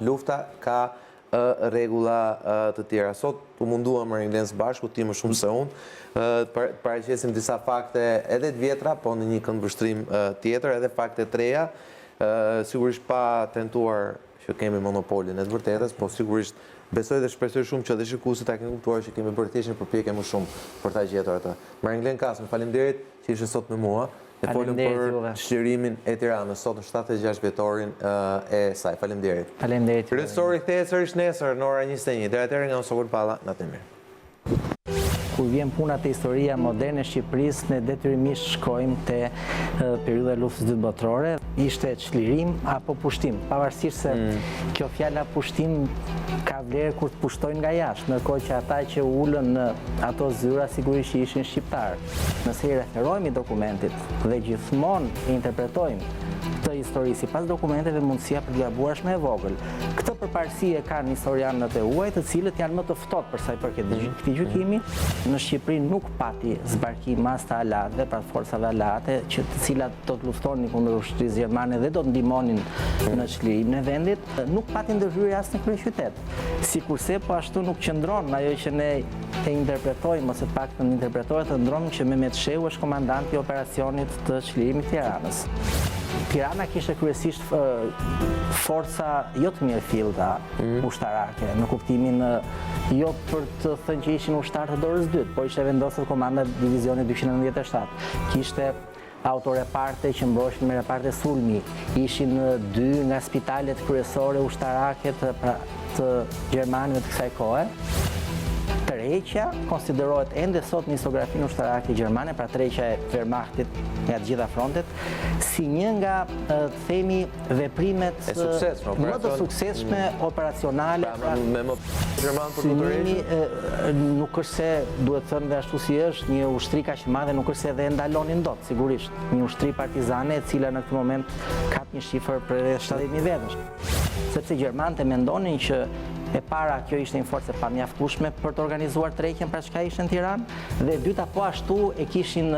Speaker 1: Lufta ka rregulla të tjera. Sot u munduam Marinlen së bashku, ti më shumë se unë, paraqesim disa fakte edhe të vjetra, po në një këndvështrim tjetër, edhe fakte të reja, sigurisht pa tentuar që kemi monopolin e të vërtetës, po sigurisht besoj dhe shpresoj shumë që dhe shikuesit ta kenë kuptuar që kemi bërë thjesht një përpjekje më shumë për ta gjetur atë. Marinlen Kasmi, faleminderit që ishe sot me mua. E folëm për çlirimin e Tiranës sot në 76 vjetorin e saj. Faleminderit.
Speaker 2: Faleminderit.
Speaker 1: Kryesori kthehet sërish nesër në ora 21. Deri atëherë nga Sokol Palla, natë mirë.
Speaker 2: Kur vjen puna te historia moderne e Shqipërisë, ne detyrimisht shkojmë te periudha e luftës së dytë botërore, ishte çlirim apo pushtim, pavarësisht se kjo fjala pushtim ka vlerë kur të pushtojnë nga jashtë, ndërkohë që ata që ulën në ato zyra sigurisht që ishin shqiptarë. Nëse i referohemi dokumentit dhe gjithmonë e interpretojmë këtë histori sipas dokumenteve, mundësia për gabuar është më e vogël. Këtë përparësi e kanë historianët e huaj, të cilët janë më të ftohtë për sa i përket këtij gjykimi. Në Shqipëri nuk pati zbarkim mas të alatëve, pra forcave alate, që të cilat do të luftonin kundër ushtrisë gjermane dhe do të ndihmonin në çlirimin e vendit, nuk pati ndërhyrje as në kryeqytet. Sikurse po ashtu nuk qëndron ajo që ne e interpretojmë, ose të paktën interpretohet të ndronë që Mehmet Shehu është komandanti i operacionit të çlirimit të Tiranës. Tirana kishte kryesisht forca jo të mirëfillta ushtarake, në kuptimin jo për të thënë që ishin ushtarë të dorës dytë, po ishte vendosur komanda divizionit 297. Kishte autoreparte që mbrojshin me reparte sulmi. Ishin 2 nga spitalet kryesore ushtarake të gjermanëve të kësaj kohe. Tërheqja konsiderohet ende sot në historiografinë ushtarake gjermane, pra tërheqja e Wehrmachtit nga të gjitha frontet, si një nga themi veprimet më të suksesshme operacionale. Synimi nuk është se, duhet thënë dhe ashtu si është, një ushtri kaq e madhe nuk është se dhe ndalonin dot, sigurisht. Një ushtri partizane e cila në këtë moment kap një shifër për 70.000 vetësh. Sepse gjermanët e mendonin që e para kjo ishte një forcë e pamjaftueshme për të organizuar tërheqjen pra çka ishte në Tiranë, dhe e dyta po ashtu e kishin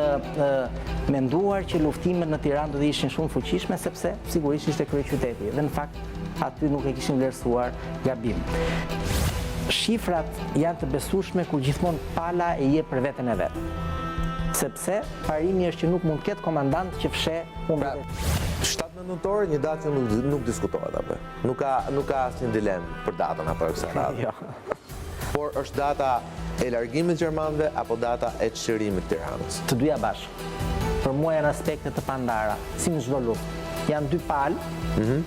Speaker 2: menduar që luftimet në Tiranë do të ishin shumë fuqishme, sepse sigurisht ishte kryeqyteti dhe në fakt aty nuk e kishin vlerësuar gabim. Shifrat janë të besueshme kur gjithmonë pala e jep për veten e vet. Sepse parimi është që nuk mund të ketë komandant që fsheh humbjet.
Speaker 1: 7 nëntor, një datë që nuk diskutohet apo. Nuk ka asnjë dilemë për datën apo kësaj radhe.
Speaker 2: Jo.
Speaker 1: Por është data e largimit gjermanëve apo data e çlirimit të Tiranës?
Speaker 2: Të dyja bashkë. Për mua janë aspekte të pandara, si në çdo luftë. janë dy palë,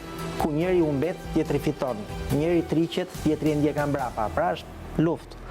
Speaker 2: ku njëri humbet, tjetri fiton. Njëri triqet, tjetri ndjekan mbrapa. Pra është luftë.